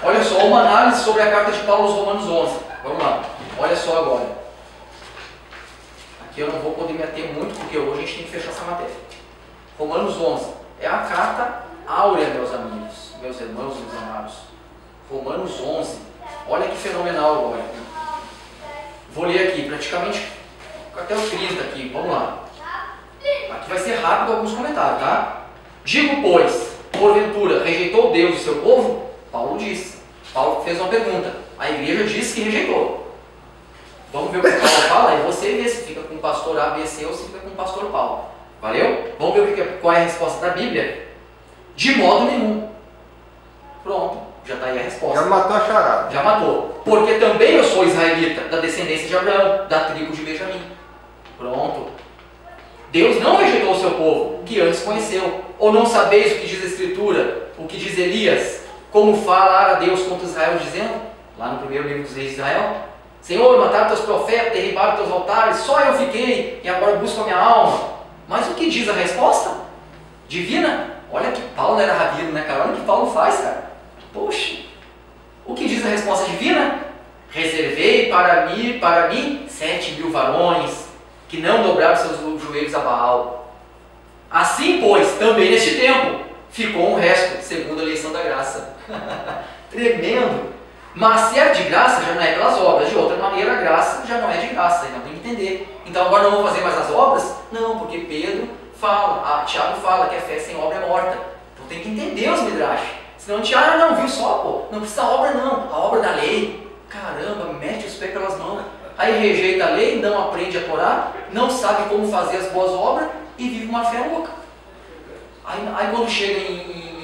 Olha só, uma análise sobre a carta de Paulo aos Romanos 11. Vamos lá. Olha só agora. Aqui eu não vou poder me ater muito, porque hoje a gente tem que fechar essa matéria. Romanos 11. É a carta áurea, meus amigos, meus irmãos, meus amados. Romanos 11. Olha que fenomenal agora. Vou ler aqui, praticamente até o 30 aqui. Vamos lá. Aqui vai ser rápido alguns comentários, tá? Digo, pois, porventura, rejeitou Deus o seu povo? Paulo disse. Paulo fez uma pergunta. A igreja disse que rejeitou. Vamos ver o que Paulo fala e você vê se fica com o pastor A, B, C ou se fica com o pastor Paulo. Valeu? Vamos ver qual é a resposta da Bíblia? De modo nenhum. Pronto, já está aí a resposta. Já matou a charada. Já matou. Porque também eu sou israelita, da descendência de Abraão, da tribo de Benjamim. Pronto. Deus não rejeitou o seu povo, que antes conheceu. Ou não sabeis o que diz a Escritura, o que diz Elias, como falar a Deus contra Israel, dizendo, lá no primeiro livro dos reis de Israel, Senhor, mataram teus profetas, derribaram teus altares, só eu fiquei, e agora busco a minha alma. Mas o que diz a resposta? Divina? Olha que Paulo era rabino, né, cara? Olha o que Paulo faz, cara. Poxa. O que diz a resposta divina? Reservei para mim 7.000 varões, que não dobraram seus joelhos a Baal. Assim, pois, também neste tempo, ficou um resto, segundo a eleição da graça. Tremendo. Mas se é de graça, já não é pelas obras. De outra maneira, a graça já não é de graça. Então tem que entender. Então agora não vou fazer mais as obras? Não, porque Pedro fala, Tiago fala que a fé sem obra é morta. Então tem que entender os midrash. Senão a gente, não, viu só, pô. Não precisa obra não. A obra da lei. Caramba, mete os pés pelas mãos. Aí rejeita a lei, não aprende a Torá, não sabe como fazer as boas obras e vive uma fé louca. Aí quando chega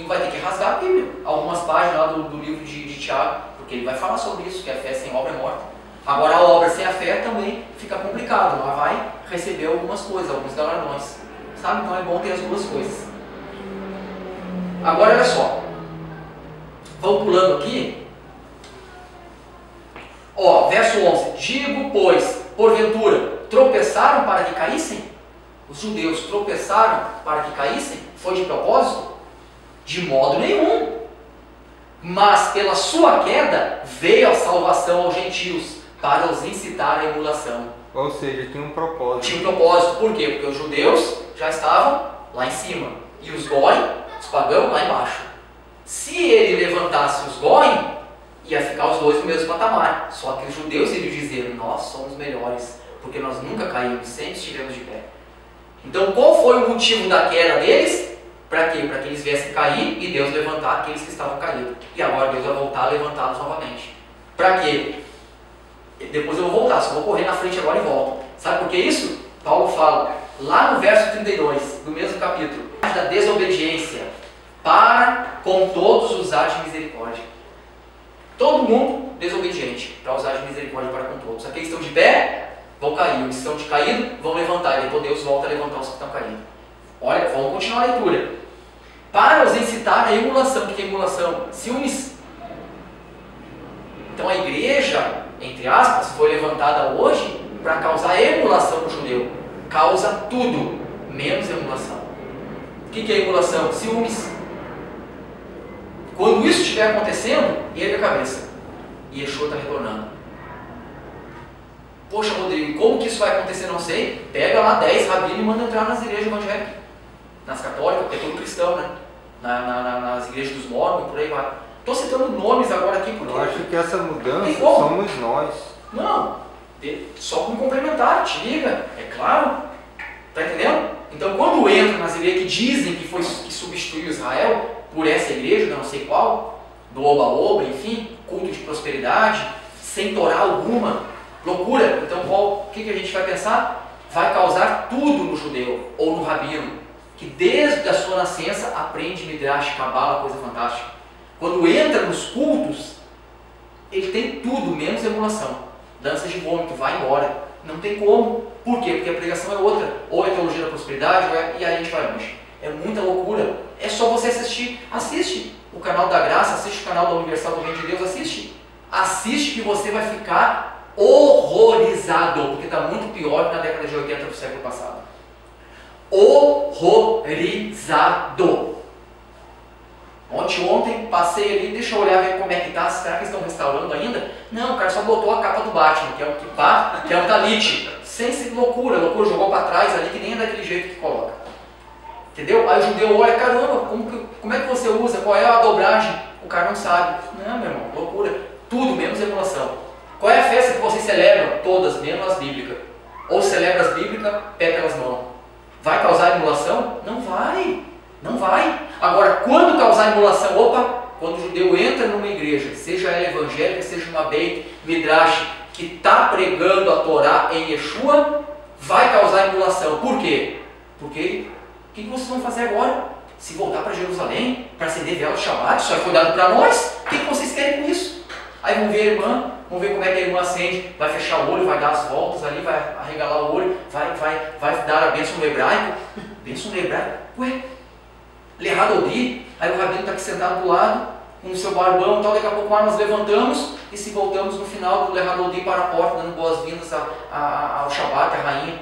vai ter que rasgar a Bíblia. Algumas páginas lá do livro de Tiago, porque ele vai falar sobre isso, que a fé sem obra é morta. Agora a obra sem a fé também fica complicado, mas vai receber algumas coisas, alguns galardões. Sabe? Então é bom ter as duas coisas. Agora olha só. Vamos pulando aqui. Verso 11. Digo, pois, porventura, tropeçaram para que caíssem? Os judeus tropeçaram para que caíssem? Foi de propósito? De modo nenhum. Mas pela sua queda veio a salvação aos gentios, para os incitar à emulação. Ou seja, tinha um propósito. Tinha um propósito, por quê? Porque os judeus já estavam lá em cima, e os goi, os pagãos, lá embaixo. Se ele levantasse os goi, ia ficar os dois no mesmo patamar. Só que os judeus iriam dizer, nós somos melhores, porque nós nunca caímos, sempre estivemos de pé. Então qual foi o motivo da queda deles? Para quê? Para que eles viessem cair e Deus levantar aqueles que estavam caídos. E agora Deus vai voltar a levantá-los novamente. Para quê? Depois eu vou voltar, só vou correr na frente agora e volto. Sabe por que isso? Paulo fala, lá no verso 32 do mesmo capítulo, da desobediência, para com todos usar de misericórdia. Todo mundo desobediente, para usar de misericórdia para com todos. Aqueles que estão de pé, vão cair. Os que estão de caído, vão levantar. E depois Deus volta a levantar os que estão caindo. Olha, vamos continuar a leitura. Para os incitar a emulação. O que é emulação? Ciúmes. Então a igreja, entre aspas, foi levantada hoje para causar emulação no judeu. Causa tudo, menos emulação. O que é emulação? Ciúmes. Quando isso estiver acontecendo, ergue a cabeça. E Yeshua está retornando. Poxa, Rodrigo, como que isso vai acontecer? Não sei. Pega lá 10 rabinos e manda entrar nas igrejas evangélicas. Nas católicas, porque é todo cristão, né? Nas igrejas dos mormons e por aí vai. Estou citando nomes agora aqui porque... Eu acho que essa mudança somos nós. Não, só como complementar, te liga, é claro. Tá entendendo? Então quando entra nas igrejas que dizem que substituiu Israel por essa igreja, não sei qual, do oba-oba, enfim, culto de prosperidade, sem Torá alguma, loucura. Então o que a gente vai pensar? Vai causar tudo no judeu ou no rabino, que desde a sua nascença aprende Midrash, Kabbalah, coisa fantástica. Quando entra nos cultos, ele tem tudo, menos emulação. Dança de vômito, vai embora. Não tem como. Por quê? Porque a pregação é outra. Ou é teologia da prosperidade, e aí a gente vai longe. É muita loucura. É só você assistir. Assiste o canal da Graça, assiste o canal da Universal do Reino de Deus, assiste. Assiste que você vai ficar horrorizado, porque está muito pior que na década de 80 do século passado. Horrorizado. Ontem passei ali, deixa eu olhar ver como é que tá, será que eles estão restaurando ainda? Não, o cara só botou a capa do Batman, que é o kippah, que é o talit, sem ser loucura, jogou para trás ali, que nem é daquele jeito que coloca. Entendeu? Aí o judeu olha, caramba, como é que você usa, qual é a dobragem? O cara não sabe. Não, meu irmão, loucura. Tudo menos emulação. Qual é a festa que vocês celebram? Todas, menos as bíblicas. Ou celebra as bíblicas, pé pelas mãos. Vai causar emulação? Não vai. Não vai. Agora, quando causar emulação, quando o judeu entra numa igreja, seja ela evangélica, seja uma Beit Midrash, que está pregando a Torá em Yeshua, vai causar emulação. Por quê? Porque o que vocês vão fazer agora? Se voltar para Jerusalém, para acender vela de Shabbat, isso aí foi dado para nós, o que vocês querem com isso? Aí vão ver a irmã, vão ver como é que a irmã acende, vai fechar o olho, vai dar as voltas ali, vai arregalar o olho, vai dar a bênção no hebraico. Bênção no hebraico? Ué? Lerradodi, aí o rabino está aqui sentado do lado, com o seu barbão e tal, daqui a pouco nós levantamos e se voltamos no final do Lerradodi para a porta, dando boas-vindas ao Shabbat, à rainha.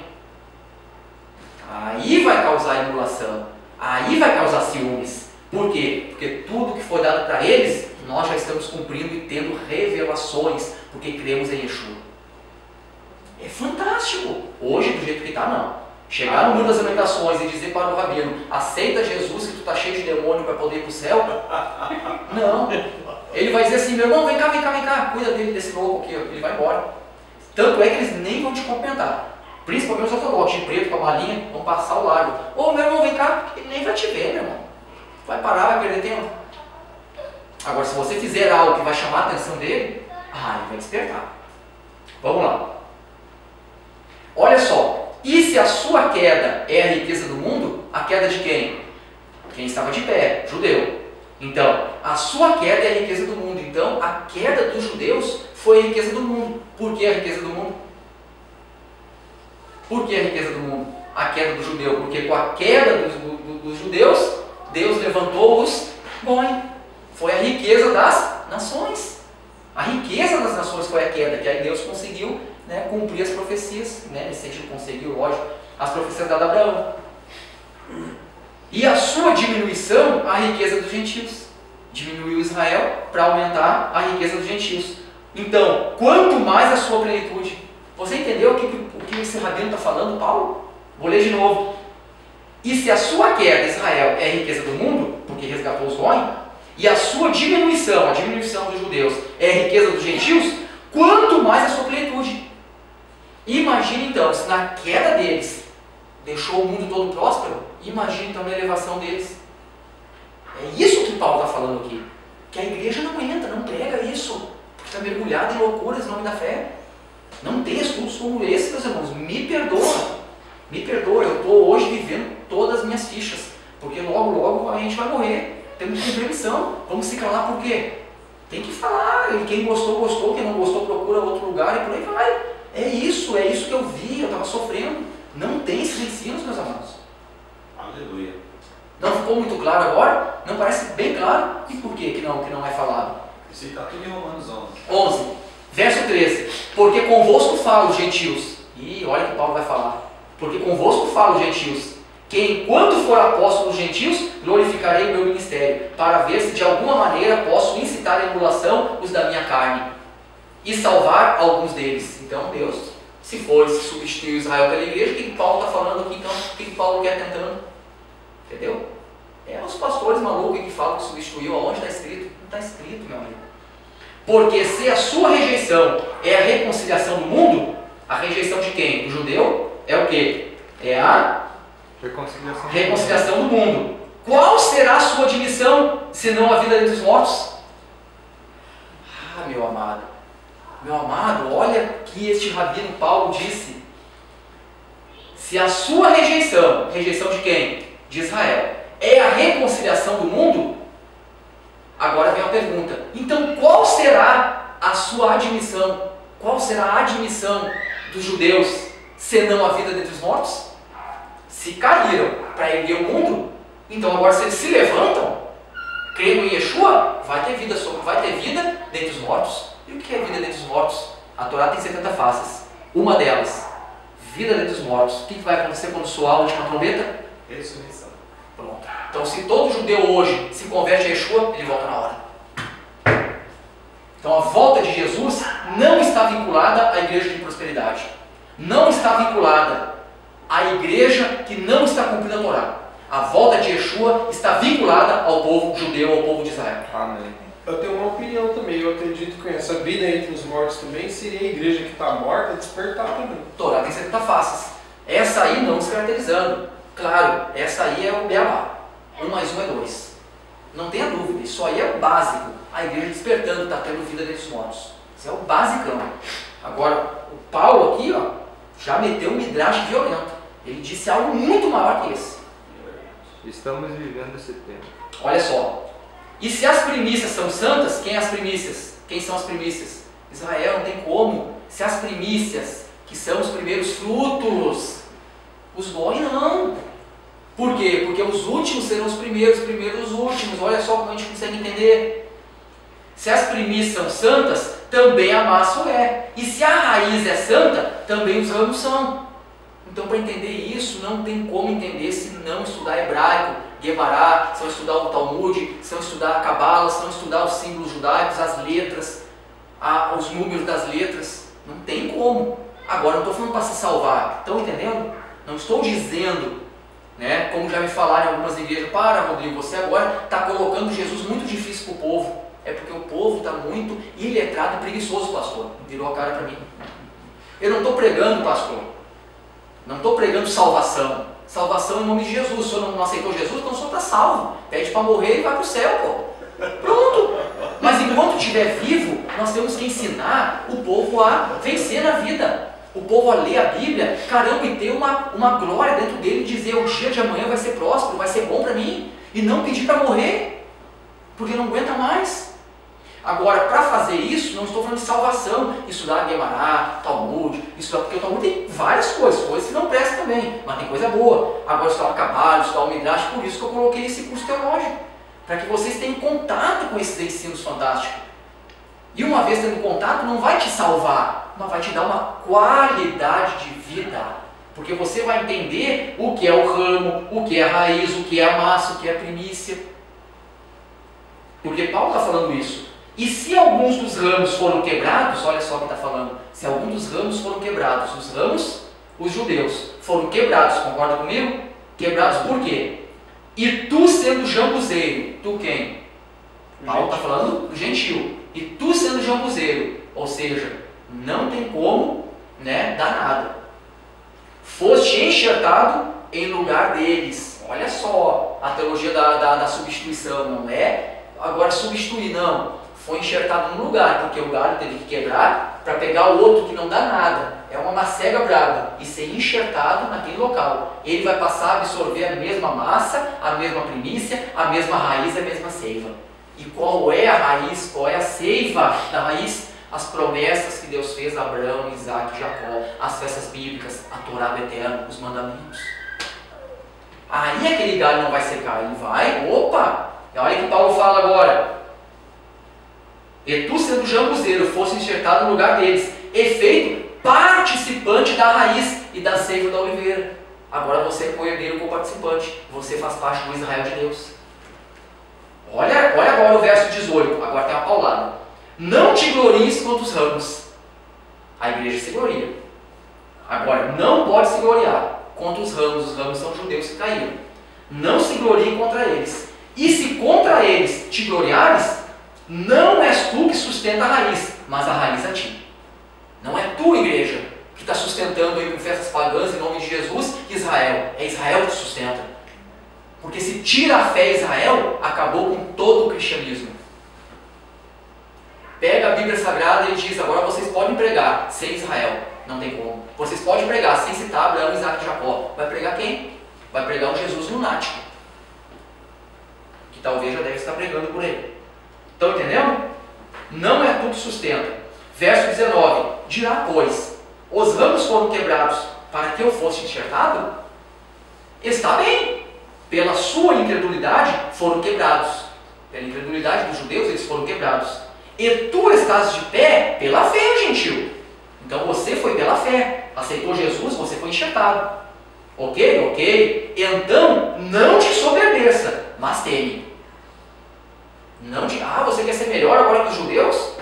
Aí vai causar emulação, aí vai causar ciúmes. Por quê? Porque tudo que foi dado para eles, nós já estamos cumprindo e tendo revelações, porque cremos em Yeshua. É fantástico. Hoje, do jeito que está, não. Chegar no Muro das Lamentações e dizer para o rabino, aceita Jesus que tu está cheio de demônio para poder ir para o céu? Não. Ele vai dizer assim, meu irmão, vem cá, cuida dele, desse louco aqui, ele vai embora. Tanto é que eles nem vão te cumprimentar. Principalmente os ortodoxos, de preto, com a malinha, vão passar o largo. Ô, meu irmão, vem cá, ele nem vai te ver, meu irmão. Vai parar, vai perder tempo. Agora, se você fizer algo que vai chamar a atenção dele, ele vai despertar. Vamos lá. Olha só. E se a sua queda é a riqueza do mundo, a queda de quem? Quem estava de pé, judeu. Então, a sua queda é a riqueza do mundo. Então, a queda dos judeus foi a riqueza do mundo. Por que a riqueza do mundo? Por que a riqueza do mundo? A queda do judeu. Porque com a queda dos judeus, Deus levantou os Goim. Foi a riqueza das nações. A riqueza das nações foi a queda, que aí Deus conseguiu cumprir as profecias, nesse sentido conseguiu, lógico, as profecias dadas a Abraão. E a sua diminuição, a riqueza dos gentios. Diminuiu Israel para aumentar a riqueza dos gentios. Então, quanto mais a sua plenitude. Você entendeu o que esse rabino está falando, Paulo? Vou ler de novo. E se a sua queda, Israel, é a riqueza do mundo, porque resgatou os Goim, e a sua diminuição, a diminuição dos judeus, é a riqueza dos gentios, quanto mais a sua plenitude. Imagine então, se na queda deles deixou o mundo todo próspero, imagine então na elevação deles. É isso que Paulo está falando aqui. Que a igreja não entra, não prega isso, porque está mergulhada em loucuras em nome da fé. Não tem estudos como esse, meus irmãos, me perdoa. Me perdoa, eu estou hoje vivendo todas as minhas fichas, porque logo, logo a gente vai morrer. Temos que cumprir a missão. Vamos se calar por quê? Tem que falar. E quem gostou, gostou. Quem não gostou, procura outro lugar e por aí vai. É isso que eu vi, eu estava sofrendo. Não tem esses ensinos, meus amados. Aleluia. Não ficou muito claro agora? Não parece bem claro? E por que não é falado? Isso está tudo em Romanos 11. 11, verso 13. Porque convosco falo, gentios. E olha que Paulo vai falar. Porque convosco falo, gentios, que enquanto for apóstolo dos gentios, glorificarei o meu ministério, para ver se de alguma maneira posso incitar a emulação os da minha carne e salvar alguns deles. Então Deus, se substituir Israel pela igreja, o que Paulo está falando aqui então? O que Paulo quer tentando? Entendeu? É os pastores malucos que falam que substituiu, aonde está escrito? Não está escrito, meu amigo. Porque se a sua rejeição é a reconciliação do mundo, a rejeição de quem? Do judeu? É o quê? É a reconciliação do mundo. Qual será a sua admissão, senão a vida dentre os mortos? Ah, meu amado, olha que este rabino Paulo disse. Se a sua rejeição de quem? De Israel, é a reconciliação do mundo, agora vem a pergunta, então qual será a sua admissão? Qual será a admissão dos judeus, senão a vida dentre os mortos? Se caíram para erguer o mundo, então agora se eles se levantam, crendo em Yeshua, vai ter vida dentre os mortos. E o que é vida dentre os mortos? A Torá tem 70 faces. Uma delas, vida dentre os mortos. O que vai acontecer quando soar a última trombeta? Ressurreição. Pronto. Então se todo judeu hoje se converte a Yeshua, ele volta na hora. Então a volta de Jesus não está vinculada à igreja de prosperidade. Não está vinculada à igreja que não está cumprindo a Torá. A volta de Yeshua está vinculada ao povo judeu, ao povo de Israel. Amém. Eu tenho uma opinião também. Eu acredito que essa vida entre os mortos também seria a igreja que está morta despertar também. A Torá tem 70 faces. Essa aí não descaracterizando. Claro, essa aí é o beabá. 1 mais 1 é 2. Não tenha dúvida, isso aí é o básico. A igreja despertando, está tendo vida dentre os mortos. Isso é o basicão. Agora, o Paulo aqui, ó, já meteu um midrash violento. Ele disse algo muito maior que esse. Estamos vivendo esse tempo. Olha só. E se as primícias são santas, quem é as primícias? Quem são as primícias? Israel, não tem como. Se as primícias, que são os primeiros frutos, os goi não. Por quê? Porque os últimos serão os primeiros os últimos. Olha só como a gente consegue entender. Se as primícias são santas, também a massa o é. E se a raiz é santa, também os ramos são. Então, para entender isso, não tem como entender se não estudar hebraico, Guemará, se não estudar o Talmud, se não estudar a Cabala, se não estudar os símbolos judaicos, as letras, os números das letras. Não tem como. Agora, não estou falando para se salvar. Estão entendendo? Não estou dizendo, né, como já me falaram em algumas igrejas, para, Rodrigo, você agora está colocando Jesus muito difícil para o povo. É porque o povo está muito iletrado e preguiçoso, pastor. Virou a cara para mim. Eu não estou pregando, pastor. Não estou pregando salvação. Salvação em nome de Jesus. Se o senhor não aceitou Jesus, então o senhor está salvo. Pede para morrer e vai para o céu, pô. Pronto. Mas enquanto estiver vivo, nós temos que ensinar o povo a vencer na vida. O povo a ler a Bíblia, caramba, e ter uma glória dentro dele, dizer o dia de amanhã vai ser próspero, vai ser bom para mim. E não pedir para morrer, porque não aguenta mais. Agora, para fazer isso, não estou falando de salvação, estudar Guemará, Talmud, estudar, porque o Talmud tem várias coisas que não prestam também, mas tem coisa boa. Agora, estudar o Cabala, estudar o Midrash, por isso que eu coloquei esse curso teológico, para que vocês tenham contato com esses ensinos fantásticos. E uma vez tendo contato, não vai te salvar, mas vai te dar uma qualidade de vida, porque você vai entender o que é o ramo, o que é a raiz, o que é a massa, o que é a primícia. Porque Paulo está falando isso. E se alguns dos ramos foram quebrados, olha só o que está falando, se alguns dos ramos foram quebrados, os ramos, os judeus, foram quebrados, concorda comigo? Quebrados por quê? E tu sendo jambuzeiro, tu quem? Paulo está falando do gentil. E tu sendo jambuzeiro, ou seja, não tem como, né, dar nada. Foste enxertado em lugar deles. Olha só a teologia da substituição, não é agora substituir, não. foi enxertado no lugar, porque o galho teve que quebrar para pegar o outro que não dá nada. É uma macega brava e ser enxertado naquele local. Ele vai passar a absorver a mesma massa, a mesma primícia, a mesma raiz, a mesma seiva. E qual é a raiz, qual é a seiva da raiz? As promessas que Deus fez a Abraão, Isaac e Jacó, as festas bíblicas, a Torá do Eterno, os mandamentos. Aí aquele galho não vai secar, ele vai, opa! Olha o que Paulo fala agora. E tu, sendo jambuzeiro, fosse enxertado no lugar deles, efeito participante da raiz e da seiva da oliveira. Agora você é co-herdeiro, co-participante. Você faz parte do Israel de Deus. Olha agora o verso 18. Agora tem uma paulada. Não te glories contra os ramos. A igreja se gloria. Agora, não pode se gloriar contra os ramos. Os ramos são judeus que caíram. Não se glorie contra eles. E se contra eles te gloriares, não és tu que sustenta a raiz, mas a raiz a ti. Não é tu, igreja, que está sustentando aí com festas pagãs em nome de Jesus, Israel. É Israel que sustenta. Porque se tira a fé Israel, acabou com todo o cristianismo. Pega a Bíblia Sagrada e diz, agora vocês podem pregar sem Israel. Não tem como. Vocês podem pregar sem citar Abraão, Isaac e Jacó. Vai pregar quem? Vai pregar um Jesus lunático. Que talvez já deve estar pregando por ele. Estão entendendo? Não é tu que sustenta. Verso 19. Dirá, pois, os ramos foram quebrados para que eu fosse enxertado? Está bem. Pela sua incredulidade foram quebrados. Pela incredulidade dos judeus eles foram quebrados. E tu estás de pé pela fé, gentil. Então você foi pela fé. Aceitou Jesus, você foi enxertado. Ok? Ok. Então não te soberbeça, mas teme. Não te... você quer ser melhor agora que os judeus?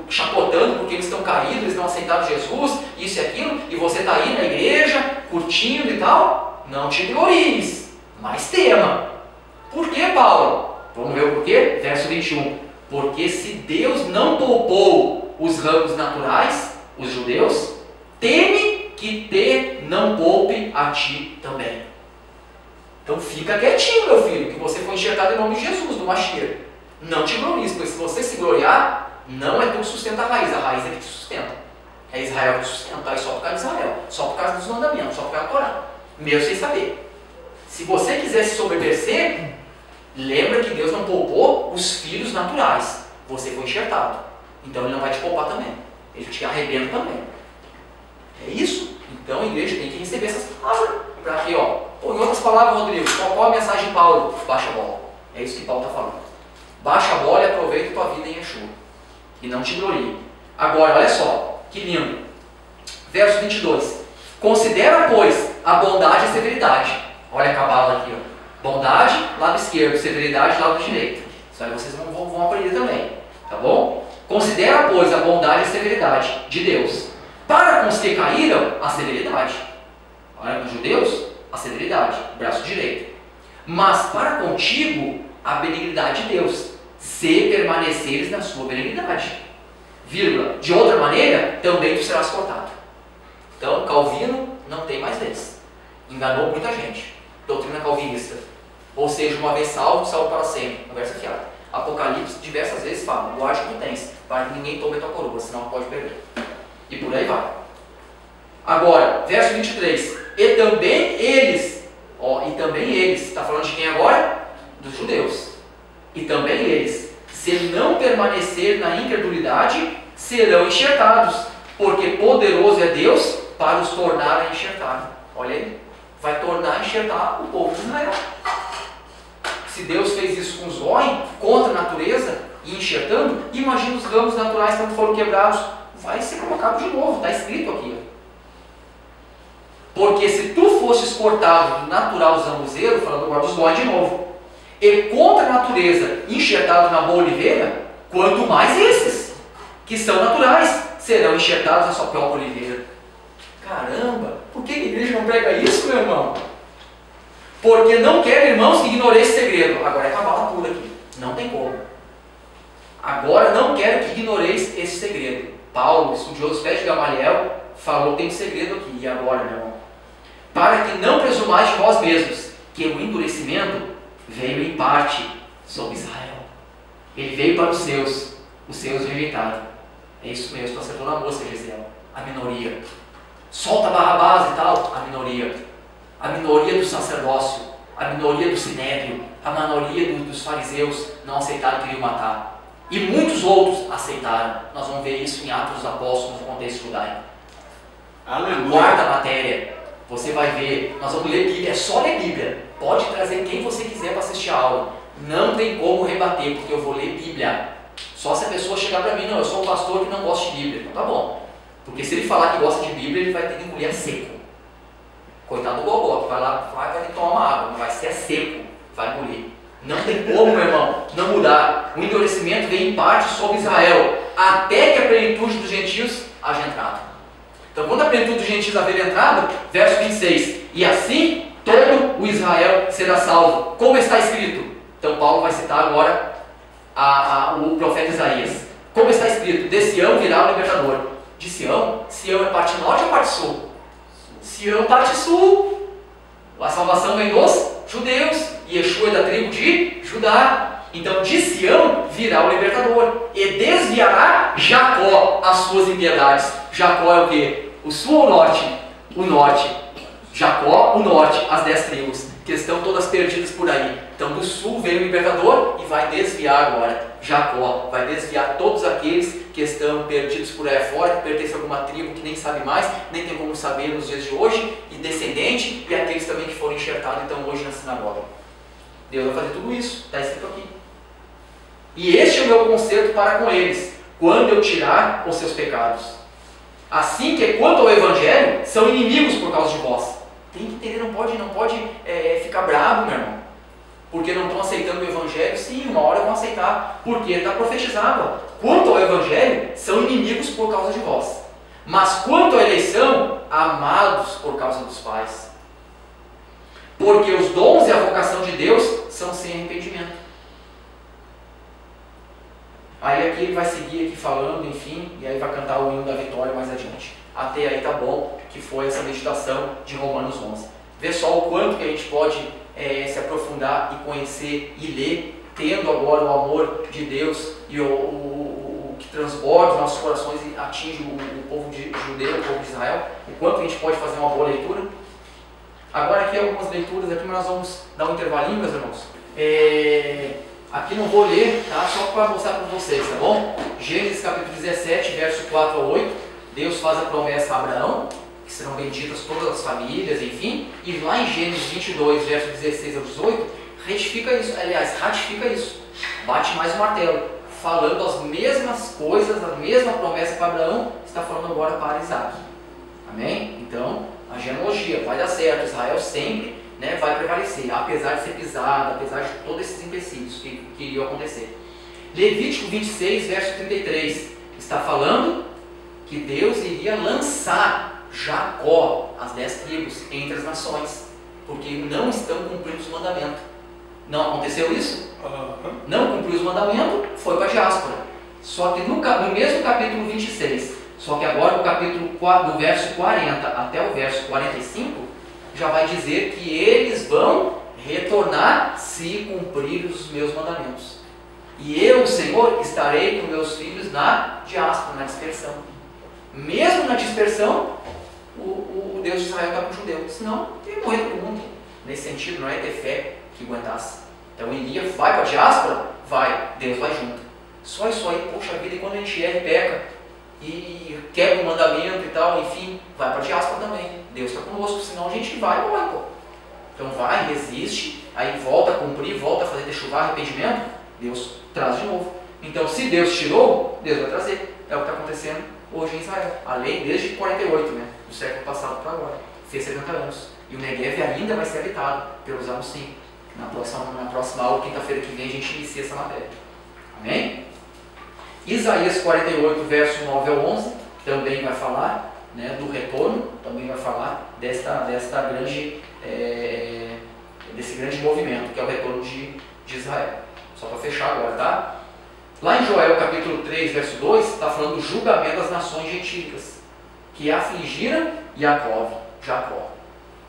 Chapotando porque eles estão caídos, eles não aceitaram Jesus, isso e aquilo, e você está aí na igreja, curtindo e tal? Não te glories, mas tema. Por que, Paulo? Vamos ver o porquê? Verso 21. Porque se Deus não poupou os ramos naturais, os judeus, teme que te não poupe a ti também. Então fica quietinho, meu filho, que você foi enxertado em nome de Jesus, do Mashiach. Não te glories, porque se você se gloriar, não é tu que sustenta a raiz é que te sustenta. É Israel que sustenta, aí só por causa de Israel, só por causa dos mandamentos, só por causa da Torá. Mesmo sem saber. Se você quiser se soberbecer, lembra que Deus não poupou os filhos naturais. Você foi enxertado. Então Ele não vai te poupar também. Ele te arrebenta também. É isso? Então a igreja tem que receber essas palavras. Para quê? Em outras palavras, Rodrigo, qual a mensagem de Paulo? Baixa a bola. É isso que Paulo está falando. Baixa a bola e aproveita a tua vida em Yeshua. E não te glorie. Agora, olha só, que lindo. Verso 22. Considera, pois, a bondade e a severidade. Olha a cabala aqui, Bondade, lado esquerdo, severidade, lado direito. Isso aí vocês vão aprender também. Tá bom? Considera, pois, a bondade e a severidade de Deus. Para com os que caíram, a severidade. Olha, com os judeus, a severidade, braço direito. Mas para contigo, a benignidade de Deus. Se permaneceres na sua benignidade. Vírgula. De outra maneira, também tu serás cortado. Então, Calvino não tem mais vez. Enganou muita gente. Doutrina calvinista. Ou seja, uma vez salvo, salvo para sempre. Conversa fiada. Apocalipse diversas vezes fala, guarde o que tens, para que ninguém tome a tua coroa, senão pode perder. E por aí vai. Agora, verso 23. E também eles, está falando de quem agora? Dos judeus. E também eles, se não permanecer na incredulidade, serão enxertados, porque poderoso é Deus para os tornar a enxertar. Olha aí, vai tornar a enxertar o povo de Israel. Se Deus fez isso com os Zoim, contra a natureza, e enxertando, imagina os ramos naturais que foram quebrados. Vai ser colocado de novo, está escrito aqui. Porque se tu fosses cortado do natural zambuzeiro, falando agora dos Zoim de novo, e contra a natureza enxertado na boa oliveira, quanto mais esses, que são naturais, serão enxertados na sua própria oliveira. Caramba, por que a igreja não prega isso, meu irmão? Porque não quer, irmãos, que ignorei esse segredo. Agora é cabala pura aqui, não tem como. Agora não quero que ignoreis esse segredo. Paulo, estudioso pés de Gamaliel, falou que tem segredo aqui. E agora, meu irmão? Para que não presumais de vós mesmos, que o endurecimento veio em parte sobre Israel. Ele veio para os seus, os seus rejeitaram. É isso mesmo, tu acertou na mosca, Gesiel. A minoria. Solta Barrabás e tal, a minoria. A minoria do sacerdócio, a minoria do sinédrio, a minoria dos fariseus não aceitaram e queriam matar. E muitos outros aceitaram. Nós vamos ver isso em Atos dos Apóstolos, no contexto judaico. Aleluia. Quarta matéria, você vai ver, nós vamos ler Bíblia, é só ler Bíblia. Pode trazer quem você quiser para assistir a aula. Não tem como rebater, porque eu vou ler Bíblia. Só se a pessoa chegar para mim, não, eu sou um pastor que não gosta de Bíblia. Então tá bom. Porque se ele falar que gosta de Bíblia, ele vai ter que engolir a seco. Coitado do Gogó, que vai lá, vai tomar uma água, não vai ser a seco, vai engolir. Não tem como, meu irmão, não mudar. O endurecimento vem em parte sobre Israel, até que a plenitude dos gentios haja entrado. Então, quando a plenitude dos gentios haver entrado, verso 26, e assim todo o Israel será salvo, como está escrito. Então, Paulo vai citar agora o profeta Isaías. Como está escrito, de Sião virá o libertador. De Sião? Sião é parte norte ou parte sul? Sião, parte sul. A salvação vem dos judeus. E Yeshua é da tribo de Judá. Então, de Sião virá o libertador. E desviará Jacó as suas impiedades. Jacó é o quê? O sul ou o norte? O norte. Jacó, o norte, as 10 tribos, que estão todas perdidas por aí. Então, do sul vem o libertador e vai desviar agora. Jacó vai desviar todos aqueles que estão perdidos por aí fora, que pertencem a alguma tribo que nem sabe mais, nem tem como saber nos dias de hoje, e descendente, e aqueles também que foram enxertados então hoje na sinagoga. Deus vai fazer tudo isso, está escrito aqui. E este é o meu conserto para com eles, quando eu tirar os seus pecados. Assim que, quanto ao Evangelho, são inimigos por causa de vós. Tem que entender, não pode ficar bravo, meu irmão. Porque não estão aceitando o Evangelho. Sim, uma hora vão aceitar. Porque está profetizado. Quanto ao Evangelho, são inimigos por causa de vós. Mas quanto à eleição, amados por causa dos pais. Porque os dons e a vocação de Deus são sem arrependimento. Aí aqui ele vai seguir aqui falando, enfim, e aí vai cantar o hino da vitória mais adiante. Até aí tá bom, que foi essa meditação de Romanos 11. Vê só o quanto que a gente pode se aprofundar e conhecer e ler, tendo agora o amor de Deus e o que transborda os nossos corações e atinge o povo judeu, o povo de Israel. O quanto a gente pode fazer uma boa leitura. Agora aqui algumas leituras, aqui nós vamos dar um intervalinho, meus irmãos. Aqui não vou ler, tá? Só para mostrar para vocês, tá bom? Gênesis capítulo 17, verso 4 a 8. Deus faz a promessa a Abraão, que serão benditas todas as famílias, enfim. E lá em Gênesis 22, verso 16 a 18, ratifica isso. Bate mais o martelo, falando as mesmas coisas, a mesma promessa para Abraão, está falando agora para Isaac. Amém? Então, a genealogia vai dar certo. Israel sempre vai prevalecer, apesar de ser pisado, apesar de todos esses empecilhos que iriam acontecer. Levítico 26, verso 33, está falando que Deus iria lançar Jacó, as 10 tribos, entre as nações, porque não estão cumprindo os mandamentos. Não aconteceu isso? Não cumpriu os mandamentos, foi para a diáspora. Só que no mesmo capítulo 26, só que agora no capítulo 4, do verso 40 até o verso 45, já vai dizer que eles vão retornar se cumprir os meus mandamentos. E eu, Senhor, estarei com meus filhos na diáspora, na dispersão. Mesmo na dispersão, o Deus de Israel está com o judeu. Senão, ele ia morrer todo mundo. Nesse sentido, não é ter fé que aguentasse. Então, Elias vai para a diáspora? Vai. Deus vai junto. Só isso aí, poxa vida, e quando a gente erra e peca, e quebra o mandamento e tal, enfim, vai para a diáspora também. Deus está conosco, senão a gente vai e morre, pô. Então vai, resiste, aí volta a cumprir, volta a fazer techuvá, arrependimento, Deus traz de novo. Então se Deus tirou, Deus vai trazer. É o que está acontecendo hoje em Israel. A lei desde 48, do século passado para agora. Fez 70 anos. E o Negev ainda vai ser habitado pelos Amussim. Na próxima aula, quinta-feira que vem, a gente inicia essa matéria. Amém? Isaías 48, verso 9 ao 11, também vai falar do retorno, também vai falar desse grande movimento, que é o retorno de Israel. Só para fechar agora, tá? Lá em Joel capítulo 3, verso 2, está falando do julgamento das nações gentílicas, que afligiram Jacó.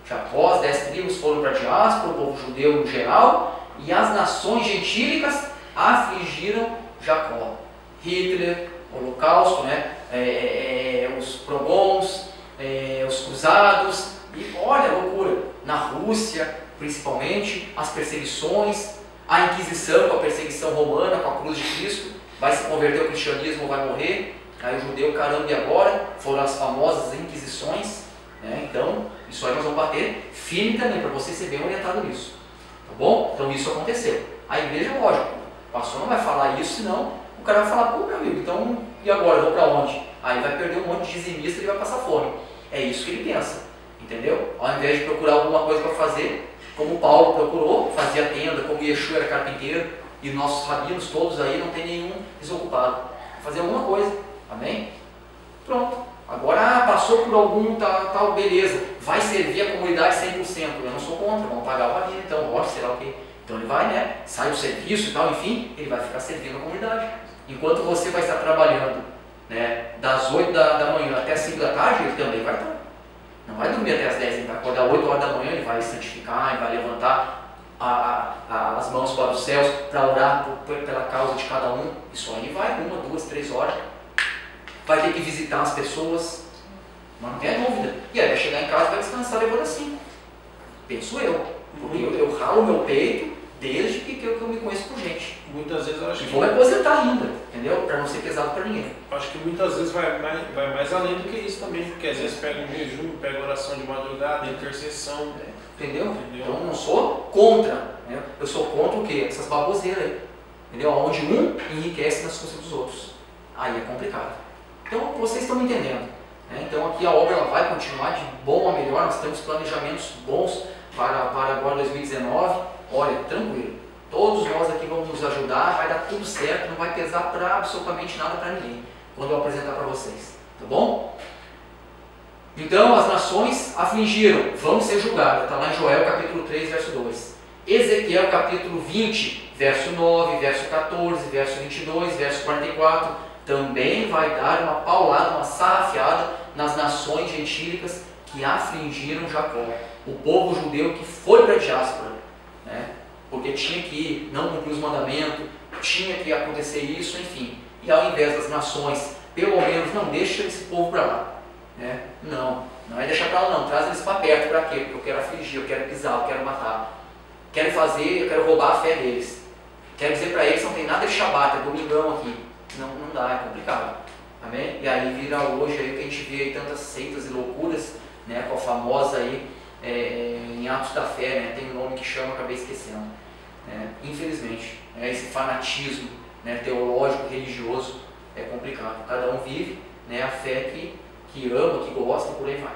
As 10 tribos foram para a diáspora, o povo judeu no geral, e as nações gentílicas afligiram Jacó. Hitler, Holocausto, né? Os Progons, os Cruzados, e olha a loucura, na Rússia principalmente, as perseguições, a Inquisição com a perseguição romana, com a cruz de Cristo, vai se converter ao cristianismo ou vai morrer, aí o judeu, caramba, e agora? Foram as famosas Inquisições, né? Então, isso aí nós vamos bater firme também, para você ser bem orientado nisso, tá bom? Então isso aconteceu. A igreja, lógico, o pastor não vai falar isso, senão o cara vai falar, pô, meu amigo, então, e agora, eu vou para onde? Aí vai perder um monte de dizimista e vai passar fome. É isso que ele pensa, entendeu? Ao invés de procurar alguma coisa para fazer, como Paulo procurou, fazia tenda, como Yeshua era carpinteiro, e nossos rabinos todos aí, não tem nenhum desocupado. Fazer alguma coisa, amém? Pronto. Agora, passou por algum tal, beleza, vai servir a comunidade 100%, eu não sou contra, vamos pagar o rabino, então, ó, será o quê? Então ele vai, né, sai do serviço e tal, enfim, ele vai ficar servindo a comunidade. Enquanto você vai estar trabalhando, né, das 8 da manhã até as 5 da tarde, ele também vai estar. Não vai dormir até as 10, ele vai acordar 8 horas da manhã, ele vai santificar, ele vai levantar as mãos para os céus para orar pela causa de cada um. Isso aí vai 1, 2, 3 horas. Vai ter que visitar as pessoas, mas não tenha dúvida. E aí vai chegar em casa e vai descansar depois assim. Penso eu, porque eu ralo o meu peito desde que eu me conheço por gente. Muitas vezes eu acho E que... vou me aposentar ainda, entendeu? Para não ser pesado para ninguém. Acho que muitas vezes vai mais além do que isso também, porque às vezes pega um jejum, pega oração de madrugada, intercessão. Entendeu? Então eu não sou contra, né? Eu sou contra o quê? Essas baboseiras aí. Entendeu? Onde um enriquece nas costas dos outros. Aí é complicado. Então vocês estão me entendendo. Né? Então aqui a obra ela vai continuar de bom a melhor, nós temos planejamentos bons para agora 2019. Olha, tranquilo. Todos nós aqui vamos nos ajudar, vai dar tudo certo, não vai pesar para absolutamente nada para ninguém quando eu apresentar para vocês. Tá bom? Então as nações afligiram, vão ser julgadas. Está lá em Joel capítulo 3, verso 2. Ezequiel capítulo 20, verso 9, verso 14, verso 22, verso 44. Também vai dar uma paulada, uma sarrafiada nas nações gentílicas que afligiram Jacó. O povo judeu que foi para a diáspora, né? Porque tinha que não cumprir os mandamentos, tinha que acontecer isso, enfim. E ao invés das nações, pelo menos não deixa esse povo para lá. Né? Não é deixar para lá não, traz eles para perto, para quê? Porque eu quero afligir, eu quero pisar, eu quero matar. Quero fazer, eu quero roubar a fé deles. Quero dizer para eles que não tem nada de Shabat, é domingão aqui. Não dá, é complicado. Amém? E aí vira hoje aí que a gente vê aí tantas seitas e loucuras, né, com a famosa aí, em Atos da Fé, né, tem um nome que chama, acabei esquecendo. Infelizmente, esse fanatismo, né, teológico, religioso, é complicado. Cada um vive, né, a fé que ama, que gosta e por aí vai.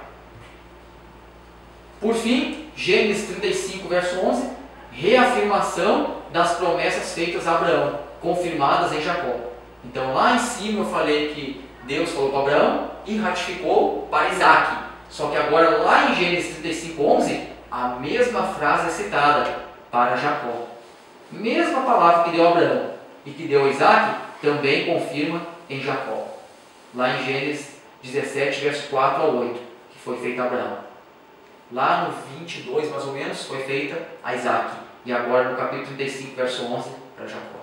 Por fim, Gênesis 35, verso 11, reafirmação das promessas feitas a Abraão, confirmadas em Jacó. Então lá em cima eu falei que Deus falou para Abraão e ratificou para Isaac. Só que agora lá em Gênesis 35, 11, a mesma frase é citada para Jacó. Mesma palavra que deu a Abraão e que deu a Isaac, também confirma em Jacó. Lá em Gênesis 17, verso 4 ao 8, que foi feita a Abraão. Lá no 22, mais ou menos, foi feita a Isaac. E agora no capítulo 35, verso 11, para Jacó.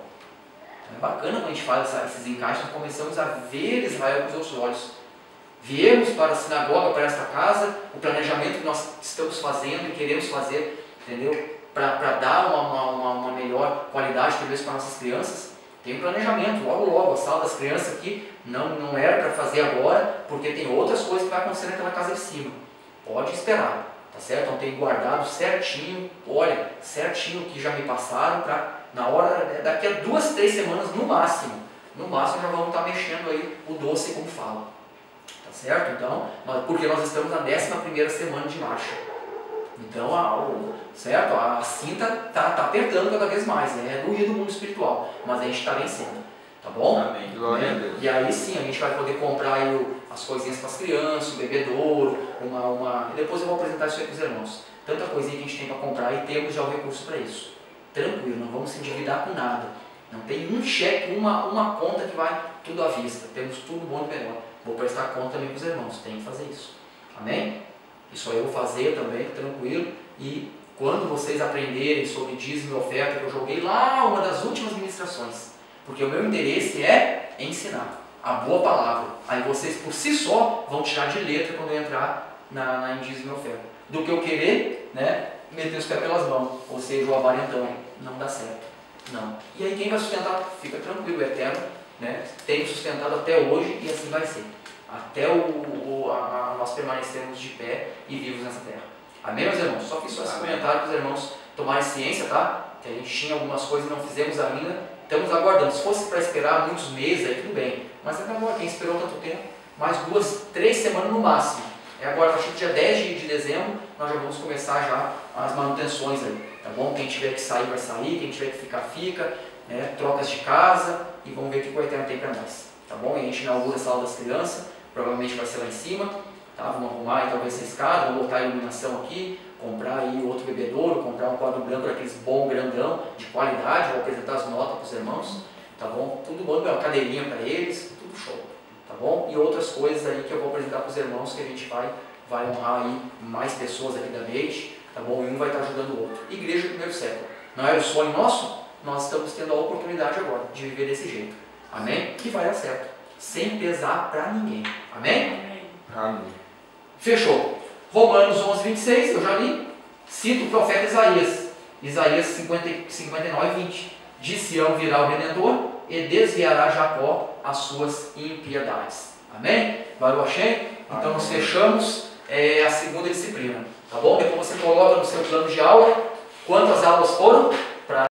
Então, é bacana quando a gente faz esses encaixes, nós começamos a ver Israel com os outros olhos. Viemos para a sinagoga, para esta casa, o planejamento que nós estamos fazendo e queremos fazer, entendeu? Para dar uma melhor qualidade, talvez, para nossas crianças. Tem um planejamento, logo, a sala das crianças aqui não era para fazer agora, porque tem outras coisas que vai acontecer naquela casa de cima. Pode esperar, tá certo? Então tem guardado certinho, olha, certinho o que já me passaram, para na hora, daqui a 2, 3 semanas no máximo já vamos estar mexendo aí o doce, como fala. Tá certo? Então, porque nós estamos na 11ª semana de marcha. Então, a cinta está apertando cada vez mais, né? É doído o mundo espiritual, mas a gente está vencendo, tá bom? Amém. Glória a Deus. E aí sim, a gente vai poder comprar aí as coisinhas para as crianças, o bebedouro, e depois eu vou apresentar isso aí para os irmãos. Tanta coisinha que a gente tem para comprar e temos já o recurso para isso. Tranquilo, não vamos se endividar com nada. Não tem um cheque, uma conta que vai tudo à vista. Temos tudo bom e melhor. Vou prestar conta também para os irmãos, tem que fazer isso. Amém? Isso aí eu vou fazer também, tranquilo. E quando vocês aprenderem sobre dízimo e oferta, que eu joguei lá uma das últimas ministrações, porque o meu interesse é ensinar a boa palavra. Aí vocês por si só vão tirar de letra quando eu entrar em dízimo e oferta. Do que eu querer, né, meter os pés pelas mãos, ou seja, o avarentão. Não dá certo. Não. E aí quem vai sustentar? Fica tranquilo, o Eterno, né, tem sustentado até hoje e assim vai ser. Até nós permanecermos de pé e vivos nessa terra. Amém, meus irmãos? Só fiz só esse comentário para os irmãos tomarem ciência, tá? Que a gente tinha algumas coisas e não fizemos ainda. Estamos aguardando. Se fosse para esperar muitos meses, aí tudo bem. Mas até agora, quem esperou tanto tempo, mais 2, 3 semanas no máximo. É agora, a partir do dia 10 de dezembro, nós já vamos começar já as manutenções aí, tá bom? Quem tiver que sair, vai sair. Quem tiver que ficar, fica. Né? Trocas de casa e vamos ver o que o Eterno tem para nós. Tá bom? E a gente inaugura a sala das crianças. Provavelmente vai ser lá em cima. Tá? Vamos arrumar aí, talvez essa escada, vamos botar a iluminação aqui, comprar aí outro bebedouro, comprar um quadro branco daqueles bom, grandão, de qualidade, vou apresentar as notas para os irmãos, tá bom? Tudo bom, uma cadeirinha para eles, tudo show, tá bom? E outras coisas aí que eu vou apresentar para os irmãos que a gente vai honrar aí mais pessoas aqui da noite, tá bom? E um vai estar ajudando o outro. Igreja do primeiro século. Não era o sonho nosso? Nós estamos tendo a oportunidade agora de viver desse jeito. Amém? Que vai dar certo. Sem pesar para ninguém. Amém? Amém. Fechou. Romanos 11, 26, eu já li. Cito o profeta Isaías. Isaías 59, 20. De Sião virá o Redentor e desviará Jacó as suas impiedades. Amém? Baruch Hashem. Então nós fechamos a segunda disciplina. Tá bom? Depois você coloca no seu plano de aula quantas aulas foram.